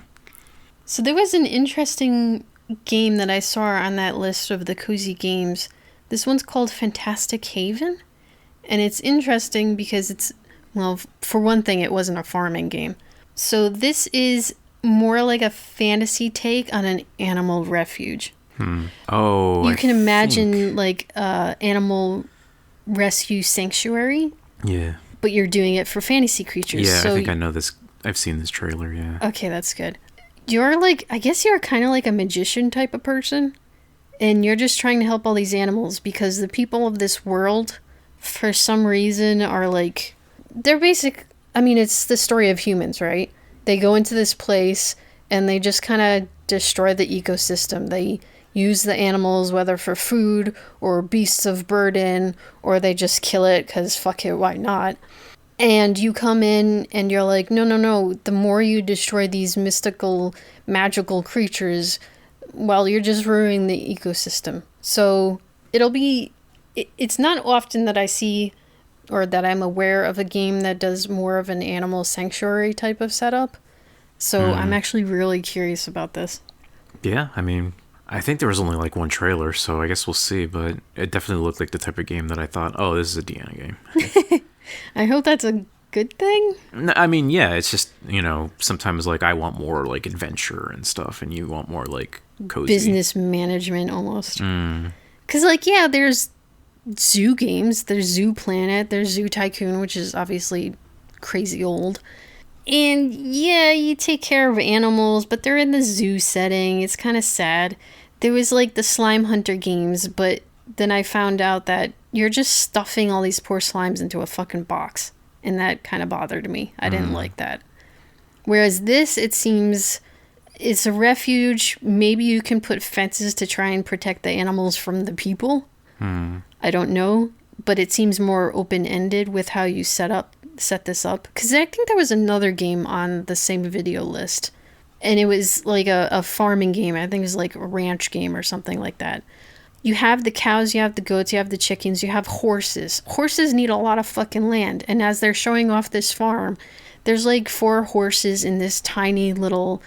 there was an interesting game that I saw on that list of the cozy games. This one's called Fantastic Haven. And it's interesting because it's, well, for one thing, it wasn't a farming game. So this is more like a fantasy take on an animal refuge. Oh, you can imagine like animal rescue sanctuary. Yeah. But you're doing it for fantasy creatures. Yeah, so I think I know this. I've seen this trailer, yeah. Okay, that's good. You're like, I guess you're kind of like a magician type of person. And you're just trying to help all these animals because the people of this world, for some reason, are like, they're basic. I mean, it's the story of humans, right? They go into this place and they just kind of destroy the ecosystem. They use the animals, whether for food or beasts of burden, or they just kill it because fuck it, why not? And you come in and you're like, no. The more you destroy these mystical, magical creatures, well, you're just ruining the ecosystem. So it's not often that I see or that I'm aware of a game that does more of an animal sanctuary type of setup. So I'm actually really curious about this. Yeah, I mean, I think there was only like one trailer, so I guess we'll see. But it definitely looked like the type of game that I thought, oh, this is a Deanna game. I hope that's a good thing. I mean, yeah, it's just, sometimes like I want more like adventure and stuff, and you want more like cozy. Business management almost. Because like, yeah, there's zoo games. There's Zoo Planet. There's Zoo Tycoon, which is obviously crazy old. And yeah, you take care of animals, but they're in the zoo setting. It's kind of sad. There was like the Slime Hunter games, but then I found out that you're just stuffing all these poor slimes into a fucking box. And that kind of bothered me. I didn't like that. Whereas this, it seems, it's a refuge. Maybe you can put fences to try and protect the animals from the people. I don't know. But it seems more open-ended with how you set this up. Because I think there was another game on the same video list. And it was like a farming game. I think it was like a ranch game or something like that. You have the cows, you have the goats, you have the chickens, you have horses. Horses need a lot of fucking land. And as they're showing off this farm, there's like 4 horses in this tiny little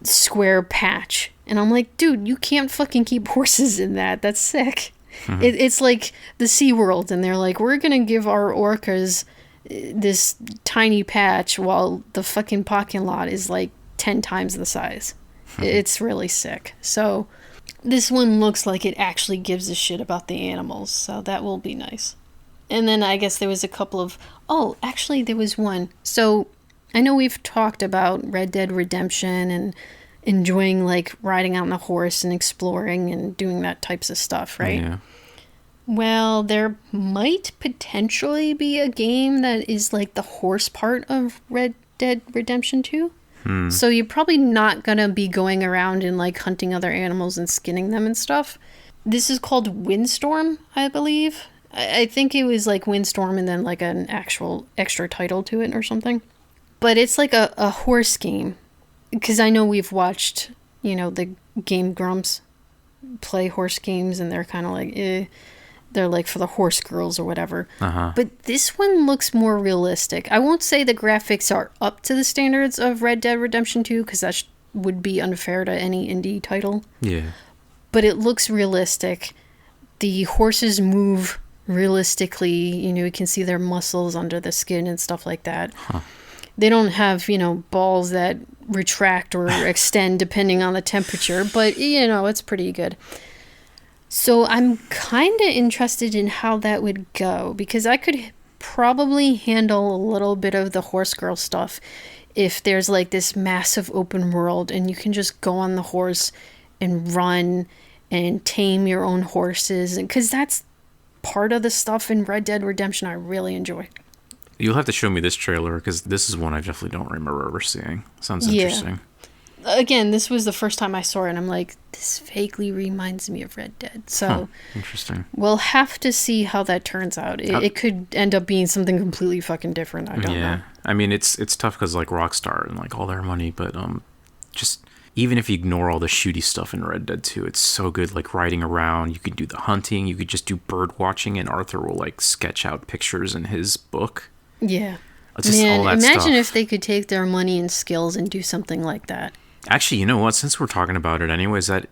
square patch. And I'm like, dude, you can't fucking keep horses in that. That's sick. It's like the SeaWorld. And they're like, we're going to give our orcas this tiny patch while the fucking parking lot is like 10 times the size. It's really sick. So this one looks like it actually gives a shit about the animals, so that will be nice. And then I guess there was a couple of... Oh, actually there was one. So I know we've talked about Red Dead Redemption and enjoying like riding out on a horse and exploring and doing that types of stuff, right? Yeah. Well, there might potentially be a game that is like the horse part of Red Dead Redemption 2. So you're probably not going to be going around and like hunting other animals and skinning them and stuff. This is called Windstorm, I believe. I think it was like Windstorm and then like an actual extra title to it or something. But it's like a horse game. Because I know we've watched, the GameRomps play horse games and they're kind of like, they're like for the horse girls or whatever. But this one looks more realistic. I won't say the graphics are up to the standards of Red Dead Redemption 2 because that would be unfair to any indie title. Yeah. But it looks realistic. The horses move realistically. You can see their muscles under the skin and stuff like that. They don't have, balls that retract or extend depending on the temperature. But, it's pretty good. So I'm kind of interested in how that would go because I could probably handle a little bit of the horse girl stuff if there's like this massive open world and you can just go on the horse and run and tame your own horses, and because that's part of the stuff in Red Dead Redemption I really enjoy. You'll have to show me this trailer because this is one I definitely don't remember ever seeing. Sounds interesting. Again, this was the first time I saw it, and I'm like, this vaguely reminds me of Red Dead. So, interesting. We'll have to see how that turns out. It could end up being something completely fucking different. I don't know. I mean, it's tough because like Rockstar and like all their money, but just even if you ignore all the shooty stuff in Red Dead 2, it's so good. Like riding around, you could do the hunting, you could just do bird watching, and Arthur will like sketch out pictures in his book. Yeah. Just Man, all that imagine stuff. if they could take their money and skills and do something like that. Actually, you know what? Since we're talking about it, anyways, I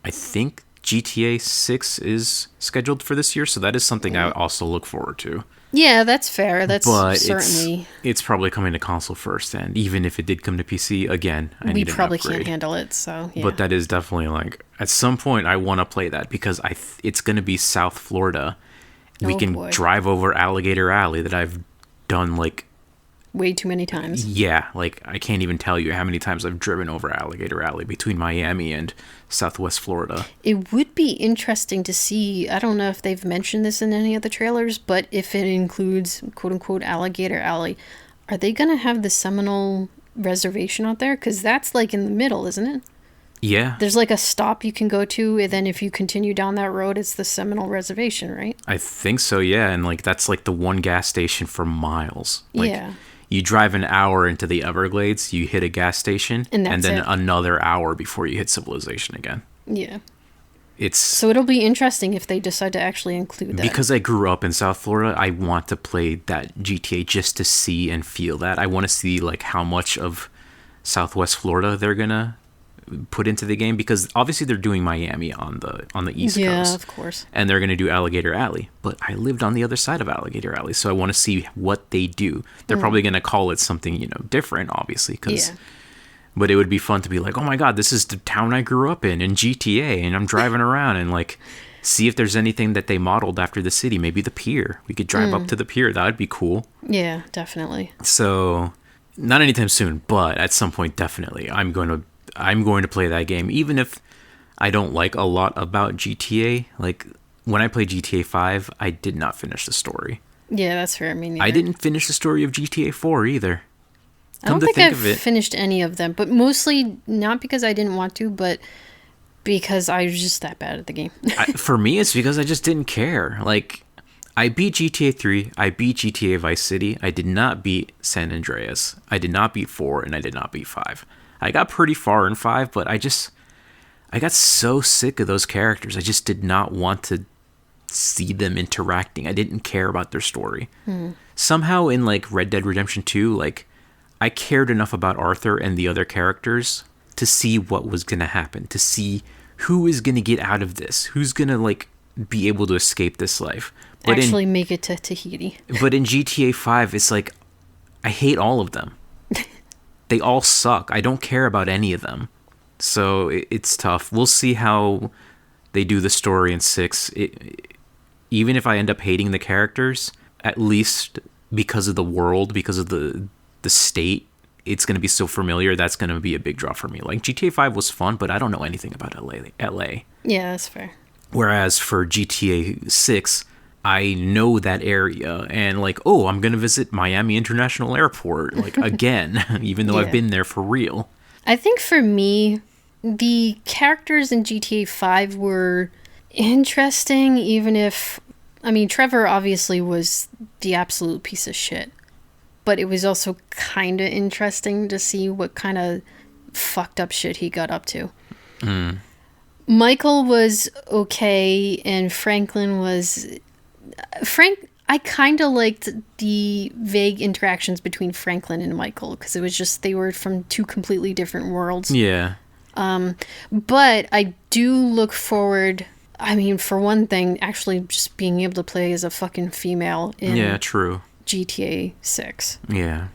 think GTA 6 is scheduled for this year, so that is something I also look forward to. Yeah, that's fair. That's But certainly. it's probably coming to console first, and even if it did come to PC, again, I need an probably upgrade. can't handle it, so yeah. But that is definitely like at some point I want to play that because it's going to be South Florida. We can drive over Alligator Alley that I've done like way too many times. Yeah, like I can't even tell you how many times I've driven over Alligator Alley between Miami and Southwest Florida. It would be interesting to see, I don't know if they've mentioned this in any of the trailers, but if it includes quote-unquote Alligator Alley, are they going to have the Seminole Reservation out there? Because that's like in the middle, isn't it? Yeah. There's like a stop you can go to, and then if you continue down that road, it's the Seminole Reservation, right? I think so, yeah. And like that's like the one gas station for miles. Like, yeah. You drive an hour into the Everglades, you hit a gas station, and then another hour before you hit civilization again. Yeah. So it'll be interesting if they decide to actually include that. Because I grew up in South Florida, I want to play that GTA just to see and feel that. I want to see like how much of Southwest Florida they're gonna put into the game, because obviously they're doing Miami on the East Coast. Yeah, of course. And they're going to do Alligator Alley. But I lived on the other side of Alligator Alley, so I want to see what they do. They're probably going to call it something, different, obviously. But it would be fun to be like, oh my God, this is the town I grew up in GTA, and I'm driving around and like see if there's anything that they modeled after the city. Maybe the pier. We could drive up to the pier. That would be cool. Yeah, definitely. So not anytime soon, but at some point, definitely. I'm going to play that game, even if I don't like a lot about GTA. Like, when I played GTA 5, I did not finish the story. Yeah, that's fair. I mean, I didn't finish the story of GTA 4 either. I don't think I've finished any of them, but mostly not because I didn't want to, but because I was just that bad at the game. For me, it's because I just didn't care. Like, I beat GTA 3, I beat GTA Vice City, I did not beat San Andreas, I did not beat 4, and I did not beat 5. I got pretty far in 5, but I got so sick of those characters. I just did not want to see them interacting. I didn't care about their story. Somehow in like Red Dead Redemption 2, like I cared enough about Arthur and the other characters to see what was going to happen, to see who is going to get out of this, who's going to like be able to escape this life. But make it to Tahiti. But in GTA 5, it's like I hate all of them. They all suck. I don't care about any of them. So it's tough. We'll see how they do the story in 6. Even if I end up hating the characters, at least because of the world, because of the state, it's going to be so familiar. That's going to be a big draw for me. Like GTA 5 was fun, but I don't know anything about LA. Yeah, that's fair. Whereas for GTA 6, I know that area, and like, oh, I'm going to visit Miami International Airport, like, again, even though I've been there for real. I think for me, the characters in GTA 5 were interesting, even if, I mean, Trevor obviously was the absolute piece of shit, but it was also kind of interesting to see what kind of fucked up shit he got up to. Michael was okay, and Franklin was... I kind of liked the vague interactions between Franklin and Michael, because it was just, they were from two completely different worlds. Yeah. But I do look forward, I mean, for one thing, actually just being able to play as a fucking female in GTA 6. Yeah.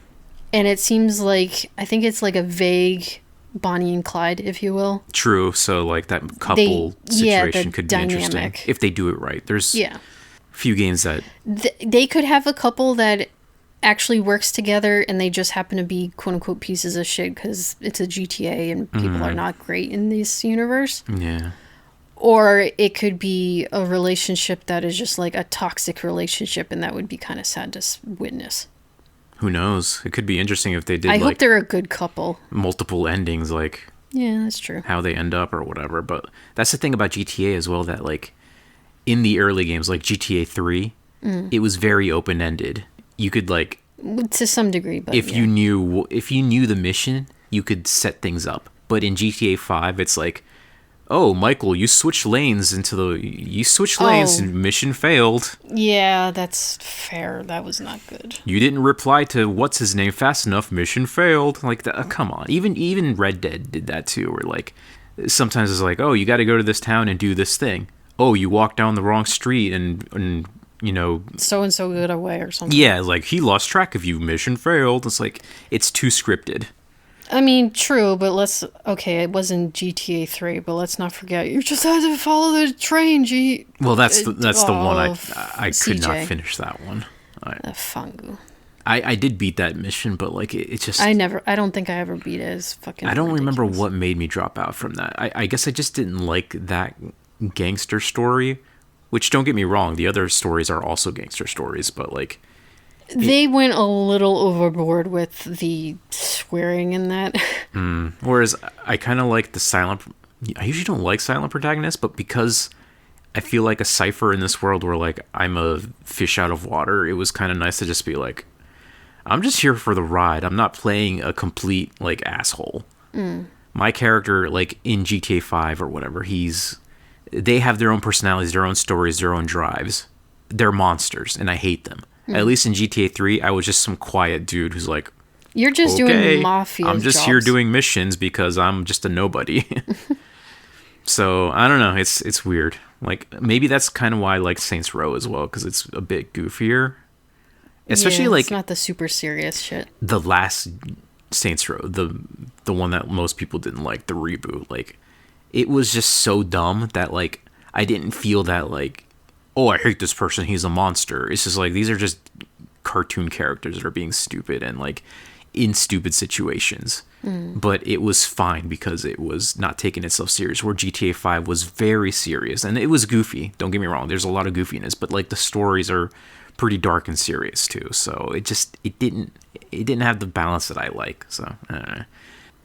And it seems like, I think it's like a vague Bonnie and Clyde, if you will. True. So like that couple situation could be interesting if they do it right. There's few games that they could have a couple that actually works together, and they just happen to be quote-unquote pieces of shit because it's a GTA and people are not great in this universe. Yeah. Or it could be a relationship that is just like a toxic relationship, and that would be kind of sad to witness. Who knows? It could be interesting if they did. I hope they're a good couple. Multiple endings, like yeah, that's true. How they end up or whatever. But that's the thing about GTA as well, that like in the early games, like GTA 3, it was very open ended. You could like to some degree, but if you knew the mission, you could set things up. But in GTA 5, it's like, oh, Michael, you switched lanes and mission failed. Yeah, that's fair. That was not good. You didn't reply to what's his name fast enough, mission failed. Like that, come on. Even Red Dead did that too, where like sometimes it's like, oh, you got to go to this town and do this thing. Oh, you walked down the wrong street and you know, so and so got away or something. Yeah, like he lost track of you, mission failed. It's like it's too scripted. I mean, true, but it wasn't GTA 3, but let's not forget, you just had to follow the train, Well, that's the one I could not CJ. finish that one. Fungu. I did beat that mission, but like it just... I don't think I ever beat it. It's fucking I don't ridiculous. remember what made me drop out from that. I guess I just didn't like that gangster story, which don't get me wrong, the other stories are also gangster stories, but like... They went a little overboard with the swearing in that. Whereas I kind of like the silent... I usually don't like silent protagonists, but because I feel like a cipher in this world where like I'm a fish out of water, it was kind of nice to just be like, I'm just here for the ride. I'm not playing a complete like asshole. My character, like in GTA 5 or whatever, they have their own personalities, their own stories, their own drives. They're monsters, and I hate them. At least in GTA 3, I was just some quiet dude who's like, you're just doing mafia I'm just jobs. here doing missions because I'm just a nobody. So, I don't know. It's weird. Like, maybe that's kind of why I like Saints Row as well, because it's a bit goofier. Especially, like... it's not the super serious shit. The last Saints Row, the one that most people didn't like, the reboot, like, it was just so dumb that, like, I didn't feel that, like, oh, I hate this person, he's a monster. It's just like, these are just cartoon characters that are being stupid and like in stupid situations. But it was fine because it was not taking itself serious, where GTA 5 was very serious, and it was goofy, don't get me wrong, there's a lot of goofiness, but like the stories are pretty dark and serious too, so it didn't have the balance that I like. So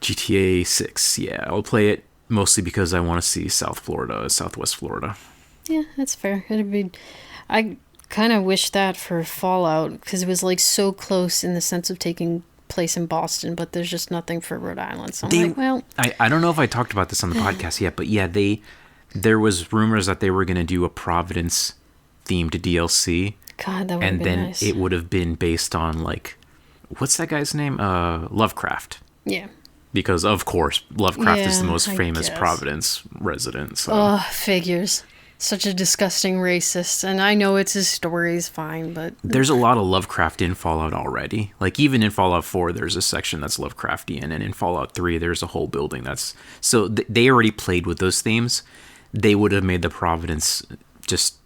GTA 6, yeah, I'll play it mostly because I want to see Southwest Florida. Yeah, that's fair. I kind of wish that for Fallout, because it was like so close in the sense of taking place in Boston, but there's just nothing for Rhode Island. So I'm like, well, I don't know if I talked about this on the podcast yet, but yeah, there was rumors that they were going to do a Providence themed DLC. God, that would and be then nice. it would have been based on like, what's that guy's name? Lovecraft. Yeah. Because of course Lovecraft is the most I famous guess. Providence resident. So. Oh, figures. Such a disgusting racist, and I know it's his stories, fine, but... There's a lot of Lovecraft in Fallout already. Like, even in Fallout 4, there's a section that's Lovecraftian, and in Fallout 3, there's a whole building that's... So, they already played with those themes. They would have made the Providence just,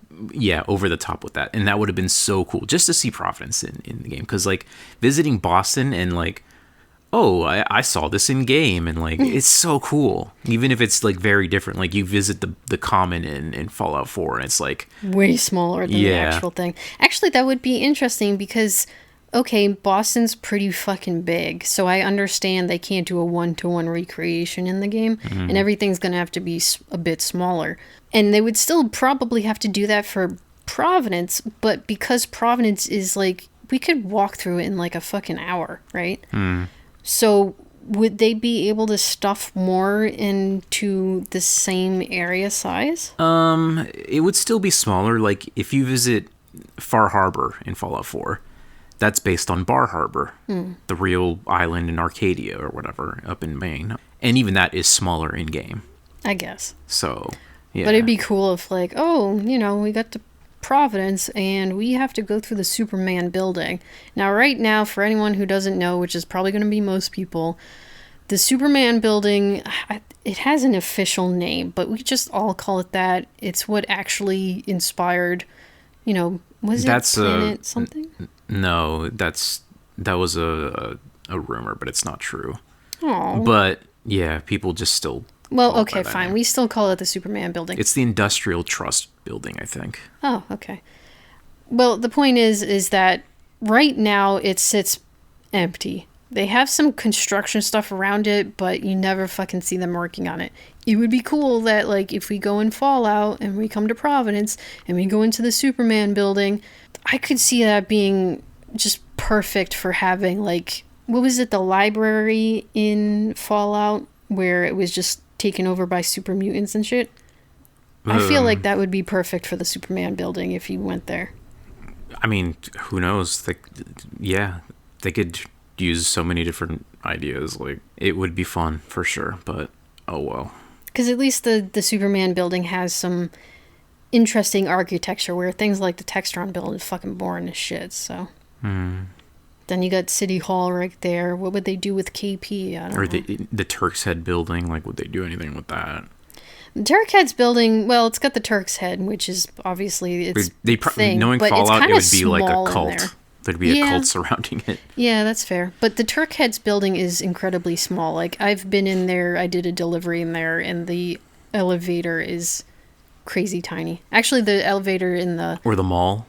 over the top with that. And that would have been so cool, just to see Providence in the game. Because, like, visiting Boston and, like... Oh, I saw this in game, and like it's so cool. Even if it's like very different, like you visit the common in Fallout 4, and it's like way smaller than the actual thing. Actually, that would be interesting because, okay, Boston's pretty fucking big, so I understand they can't do a 1-to-1 recreation in the game, and everything's gonna have to be a bit smaller. And they would still probably have to do that for Providence, but because Providence is like, we could walk through it in like a fucking hour, right? So would they be able to stuff more into the same area size? It would still be smaller. Like, if you visit Far Harbor in Fallout 4, that's based on Bar Harbor, the real island in Arcadia or whatever, up in Maine. And even that is smaller in-game. I guess. So, yeah. But it'd be cool if, like, oh, we got to Providence and we have to go through the Superman building. Now, right now, for anyone who doesn't know, which is probably going to be most people, the Superman building, it has an official name, but we just all call it that. It's what actually inspired, was it Planet something? No, that was a rumor, but it's not true. Oh. But, yeah, people just still... Well, okay, fine. We still call it the Superman building. It's the Industrial Trust building, I think. Oh, okay. Well, the point is that right now it sits empty. They have some construction stuff around it, but you never fucking see them working on it. It would be cool that, like, if we go in Fallout and we come to Providence and we go into the Superman building, I could see that being just perfect for having, like, what was it, the library in Fallout? where it was just taken over by super mutants and shit. I feel like that would be perfect for the Superman building if you went there. I mean, who knows? They could use so many different ideas. Like, it would be fun for sure, but oh well. Because at least the Superman building has some interesting architecture, where things like the Textron building is fucking boring as shit, so. Then you got City Hall right there. What would they do with KP? I don't know. The Turk's Head building, like, would they do anything with that? The Turk's Head's building, well, it's got the Turk's Head, which is obviously its thing, knowing but Fallout, it's it would be like a small in cult. there. There'd be a cult surrounding it. Yeah, that's fair. But the Turk's Head's building is incredibly small. Like, I've been in there, I did a delivery in there, and the elevator is crazy tiny. Actually, the elevator in the... Or the mall.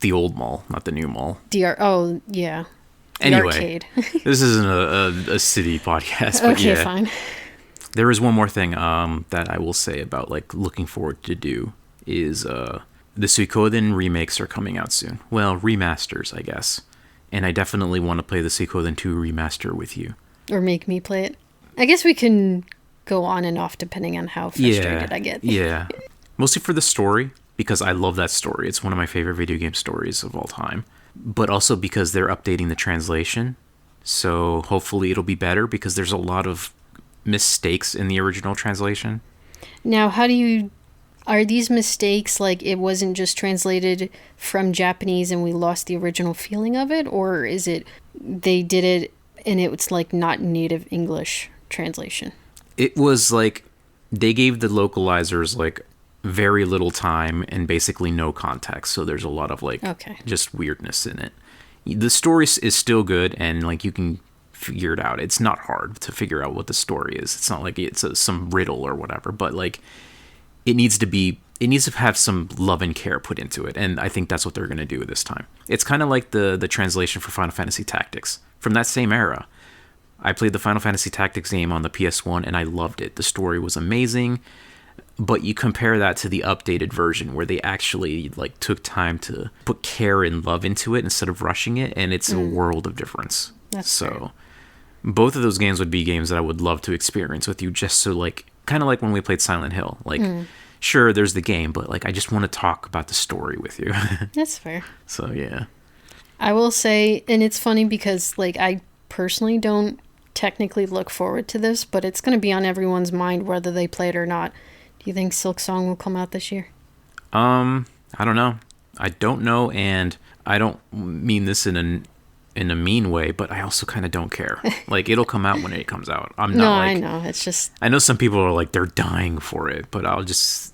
The old mall, not the new mall. Oh, yeah. The anyway, arcade. This isn't a city podcast, but okay, fine. There is one more thing that I will say about, like, looking forward to do is the Suikoden remakes are coming out soon. Well, remasters, I guess. And I definitely want to play the Suikoden 2 remaster with you. Or make me play it. I guess we can go on and off depending on how frustrated I get. Yeah. Mostly for the story, because I love that story. It's one of my favorite video game stories of all time. But also because they're updating the translation. So hopefully it'll be better, because there's a lot of mistakes in the original translation. Now, are these mistakes like it wasn't just translated from Japanese and we lost the original feeling of it, or is it they did it and it was like not native English translation? It was like they gave the localizers like very little time and basically no context, so there's a lot of like just weirdness in it. The story is still good, and like you can figure it out. It's not hard to figure out what the story is. It's not like it's some riddle or whatever, but like it needs to have some love and care put into it, and I think that's what they're going to do this time. It's kind of like the translation for Final Fantasy Tactics from that same era. I played the Final Fantasy Tactics game on the PS1 and I loved it. The story was amazing, but you compare that to the updated version where they actually like took time to put care and love into it instead of rushing it, and it's a world of difference. That's fair. Both of those games would be games that I would love to experience with you, just so like kind of like when we played Silent Hill. Like sure, there's the game, but like I just want to talk about the story with you. That's fair. So yeah. I will say, and it's funny because like I personally don't technically look forward to this, but it's going to be on everyone's mind whether they play it or not. Do you think Silk Song will come out this year? I don't know. I don't know, and I don't mean this in a mean way, but I also kind of don't care. Like, it'll come out when it comes out. I know. It's just... I know some people are like, they're dying for it, but I'll just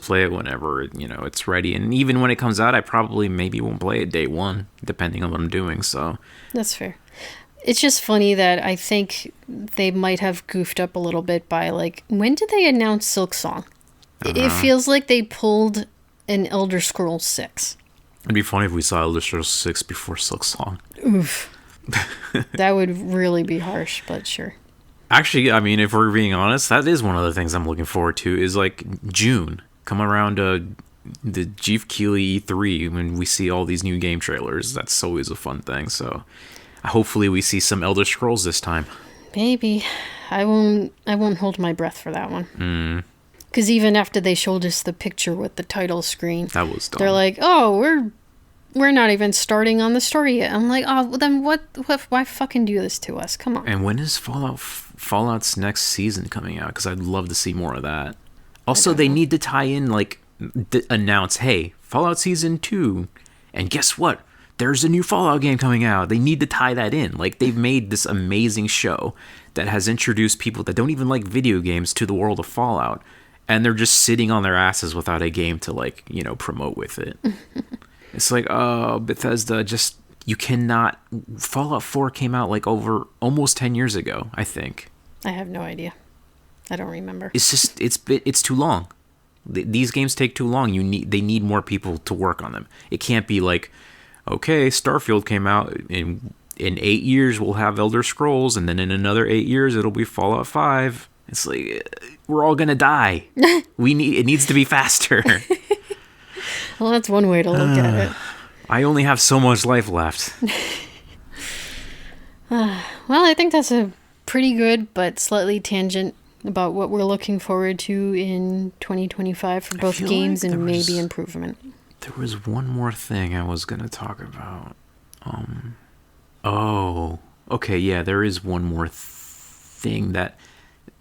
play it whenever, it's ready. And even when it comes out, I probably maybe won't play it day one, depending on what I'm doing, so... That's fair. It's just funny that I think they might have goofed up a little bit by, like, when did they announce Silk Song? It feels like they pulled an Elder Scrolls 6. It'd be funny if we saw Elder Scrolls 6 before Silk Song. Oof. That would really be harsh, but sure. Actually, I mean, if we're being honest, that is one of the things I'm looking forward to, is like June. Come around the Geoff Keighley E3 when we see all these new game trailers. That's always a fun thing, so... Hopefully we see some Elder Scrolls this time. Maybe. I won't hold my breath for that one. Because even after they showed us the picture with the title screen, that was dumb. They're like, "Oh, we're not even starting on the story yet." I'm like, "Oh, well, then what? Why fucking do this to us? Come on." And when is Fallout's next season coming out? Because I'd love to see more of that. Also, they need to tie in, like, announce, "Hey, Fallout Season 2, and guess what? There's a new Fallout game coming out." They need to tie that in. Like, they've made this amazing show that has introduced people that don't even like video games to the world of Fallout, and they're just sitting on their asses without a game to, like, promote with it. It's like, oh, Bethesda, just, you cannot... Fallout 4 came out, like, over almost 10 years ago, I think. I have no idea. I don't remember. It's just, it's too long. These games take too long. They need more people to work on them. It can't be like... Okay, Starfield came out, in 8 years we'll have Elder Scrolls, and then in another 8 years it'll be Fallout 5. It's like, we're all gonna die. It needs to be faster. Well, that's one way to look at it. I only have so much life left. Well, I think that's a pretty good, but slightly tangent about what we're looking forward to in 2025 for both games and maybe improvement. There was one more thing I was going to talk about. Oh, okay, yeah, there is one more thing that...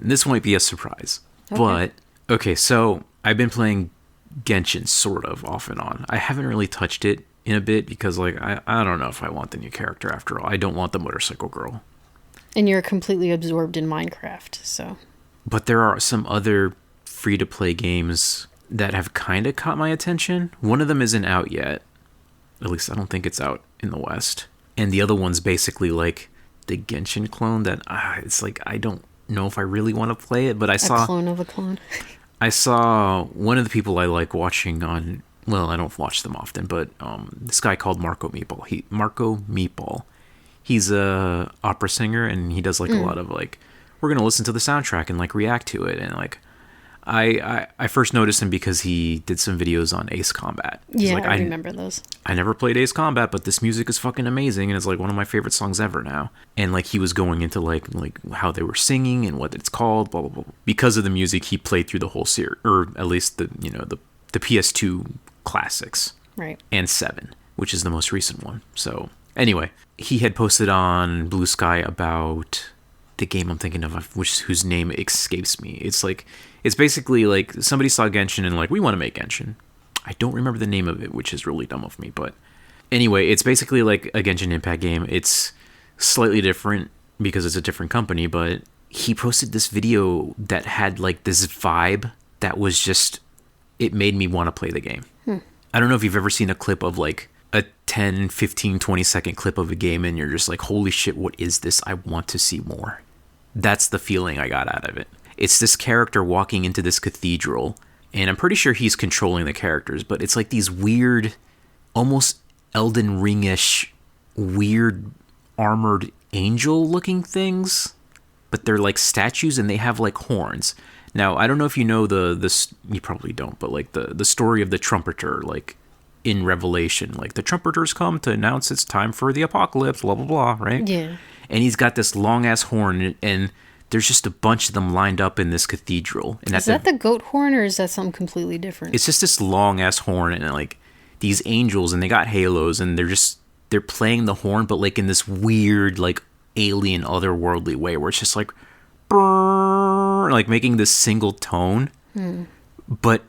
This might be a surprise. Okay. But, okay, so I've been playing Genshin sort of off and on. I haven't really touched it in a bit because, like, I don't know if I want the new character after all. I don't want the motorcycle girl. And you're completely absorbed in Minecraft, so... But there are some other free-to-play games that have kind of caught my attention. One of them isn't out yet. At least I don't think it's out in the West. And the other one's basically like the Genshin clone that it's like I don't know if I really want to play it, but I saw... A clone of a clone. I saw one of the people I like watching on... Well, I don't watch them often, but this guy called Marco Meeple. He's a opera singer, and he does like a lot of like... We're going to listen to the soundtrack and like react to it, and like... I first noticed him because he did some videos on Ace Combat. Yeah, like, I remember those. I never played Ace Combat, but this music is fucking amazing, and it's like one of my favorite songs ever now. And like he was going into like how they were singing and what it's called, blah blah blah. Because of the music, he played through the whole series, or at least the PS2 classics, right? And 7, which is the most recent one. So anyway, he had posted on Blue Sky about the game I'm thinking of, whose name escapes me. It's basically like somebody saw Genshin and like, we want to make Genshin. I don't remember the name of it, which is really dumb of me. But anyway, it's basically like a Genshin Impact game. It's slightly different because it's a different company, but he posted this video that had like this vibe that was just, it made me want to play the game. I don't know if you've ever seen a clip of like a 10, 15, 20-second clip of a game and you're just like, holy shit, what is this? I want to see more. That's the feeling I got out of it. It's this character walking into this cathedral, and I'm pretty sure he's controlling the characters, but it's like these weird, almost Elden Ring-ish, weird armored angel-looking things, but they're like statues and they have like horns. Now, I don't know if you know you probably don't, but like the story of the trumpeter, like in Revelation, like the trumpeters come to announce it's time for the apocalypse, blah, blah, blah, right? Yeah. And he's got this long-ass horn, and there's just a bunch of them lined up in this cathedral. And is that the goat horn, or is that something completely different? It's just this long-ass horn, and like these angels, and they got halos, and they're playing the horn, but like in this weird, like alien, otherworldly way, where it's just like, brrr, like making this single tone. But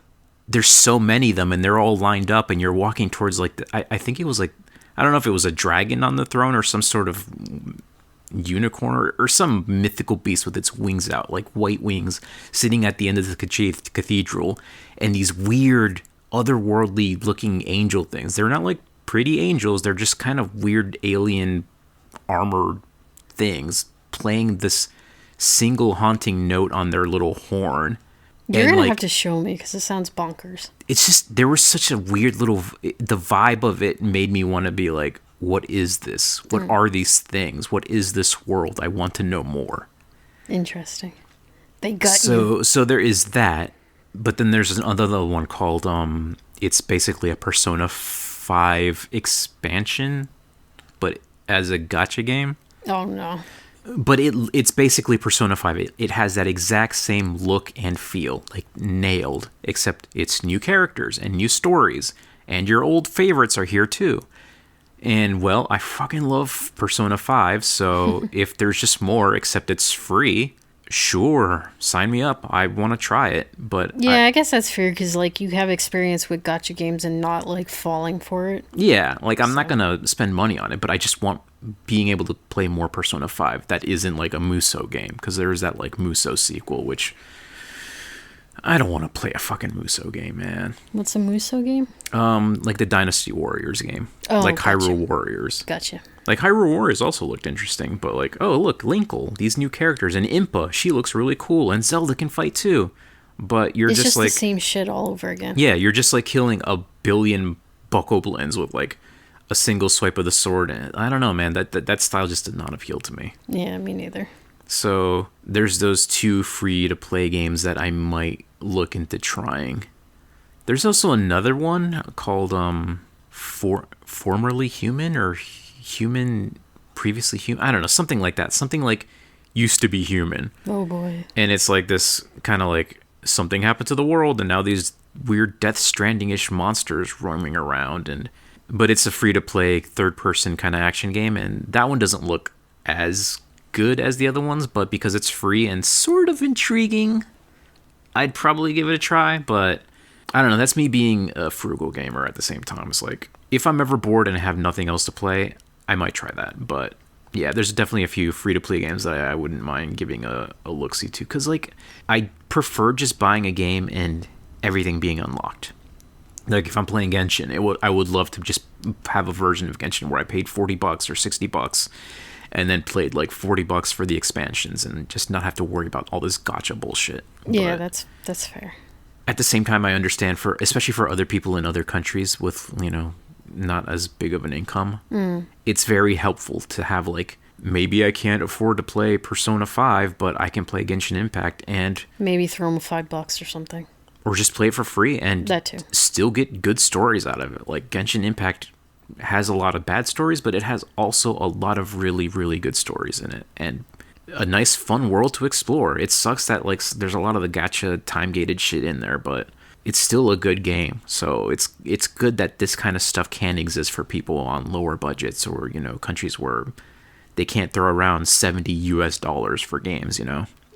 there's so many of them, and they're all lined up, and you're walking towards like, I think it was like, I don't know if it was a dragon on the throne or some sort of unicorn or some mythical beast with its wings out, like white wings, sitting at the end of the cathedral, and these weird otherworldly looking angel things. They're not like pretty angels, they're just kind of weird alien armored things playing this single haunting note on their little horn. You're gonna have to show me because it sounds bonkers. It's just, there was such a weird little, the vibe of it made me want to be like, what is this? What are these things? What is this world? I want to know more. Interesting. They got you. So there is that, but then there's another one called, it's basically a Persona 5 expansion, but as a gacha game. Oh no. But it's basically Persona 5. It has that exact same look and feel, like nailed, except it's new characters and new stories, and your old favorites are here too. And, well, I fucking love Persona 5, so if there's just more, except it's free, sure, sign me up. I want to try it, but... Yeah, I guess that's fair, because, like, you have experience with gacha games and not, like, falling for it. Yeah, like, I'm not going to spend money on it, but I just want being able to play more Persona 5 that isn't, like, a Musou game, because there is that, like, Musou sequel, which... I don't want to play a fucking Musou game, man. What's a Musou game? Like the Dynasty Warriors game. Oh, like gotcha. Hyrule Warriors. Gotcha. Like Hyrule Warriors also looked interesting, but like, oh look, Linkle, these new characters, and Impa, she looks really cool, and Zelda can fight too. But it's just like the same shit all over again. Yeah, you're just like killing a billion Bokoblins with like a single swipe of the sword, and I don't know, man. That style just did not appeal to me. Yeah, me neither. So there's those two free to play games that I might look into trying. There's also another one called Formerly Human or Human Previously Human. I don't know, something like that. Something like used to be human. Oh boy. And it's like this kind of like something happened to the world, and now these weird Death Stranding-ish monsters roaming around. But it's a free-to-play third-person kind of action game, and that one doesn't look as good as the other ones, but because it's free and sort of intriguing, I'd probably give it a try. But I don't know, that's me being a frugal gamer at the same time. It's like, if I'm ever bored and I have nothing else to play, I might try that. But yeah, there's definitely a few free-to-play games that I wouldn't mind giving a look-see to, because like, I prefer just buying a game and everything being unlocked. Like, if I'm playing Genshin, I would love to just have a version of Genshin where I paid $40 or $60 and then played like $40 for the expansions and just not have to worry about all this gacha bullshit. Yeah, but that's fair. at the same time, I understand, especially for other people in other countries with, not as big of an income, it's very helpful to have, like, maybe I can't afford to play Persona 5, but I can play Genshin Impact and maybe throw them $5 or something. Or just play it for free and that too. Still get good stories out of it. Like, Genshin Impact has a lot of bad stories, but it has also a lot of really, really good stories in it. And a nice, fun world to explore. It sucks that, like, there's a lot of the gacha time-gated shit in there, but it's still a good game. So it's good that this kind of stuff can exist for people on lower budgets or, countries where they can't throw around $70 for games,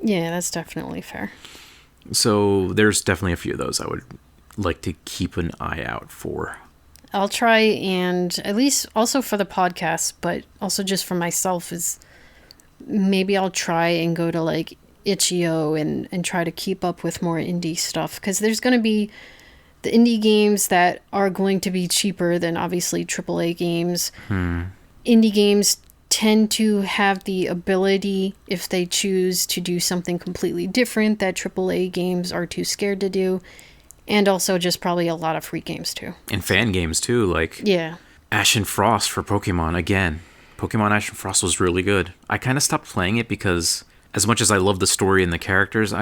Yeah, that's definitely fair. So there's definitely a few of those I would like to keep an eye out for. I'll try, and at least also for the podcast, but also just for myself, is maybe I'll try and go to like itch.io and try to keep up with more indie stuff, because there's going to be the indie games that are going to be cheaper than obviously AAA games. Indie games tend to have the ability, if they choose to do something completely different that AAA games are too scared to do, and also just probably a lot of free games too. And fan games too, like Ash and Frost for Pokemon. Again, Pokemon Ash and Frost was really good. I kind of stopped playing it because as much as I love the story and the characters,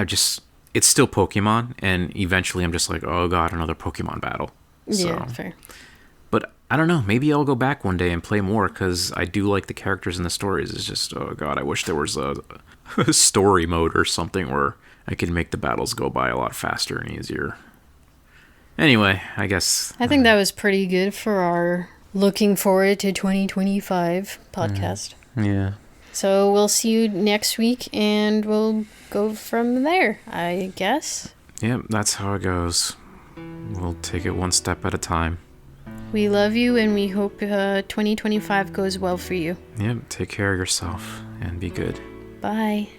it's still Pokemon, and eventually I'm just like, oh god, another Pokemon battle. Yeah, fair. But I don't know, maybe I'll go back one day and play more, because I do like the characters and the stories. It's just, oh god, I wish there was a story mode or something where I could make the battles go by a lot faster and easier. Anyway, I guess... I think that was pretty good for our looking forward to 2025 podcast. Yeah. So we'll see you next week, and we'll go from there, I guess. Yep, that's how it goes. We'll take it one step at a time. We love you, and we hope 2025 goes well for you. Yep, take care of yourself, and be good. Bye.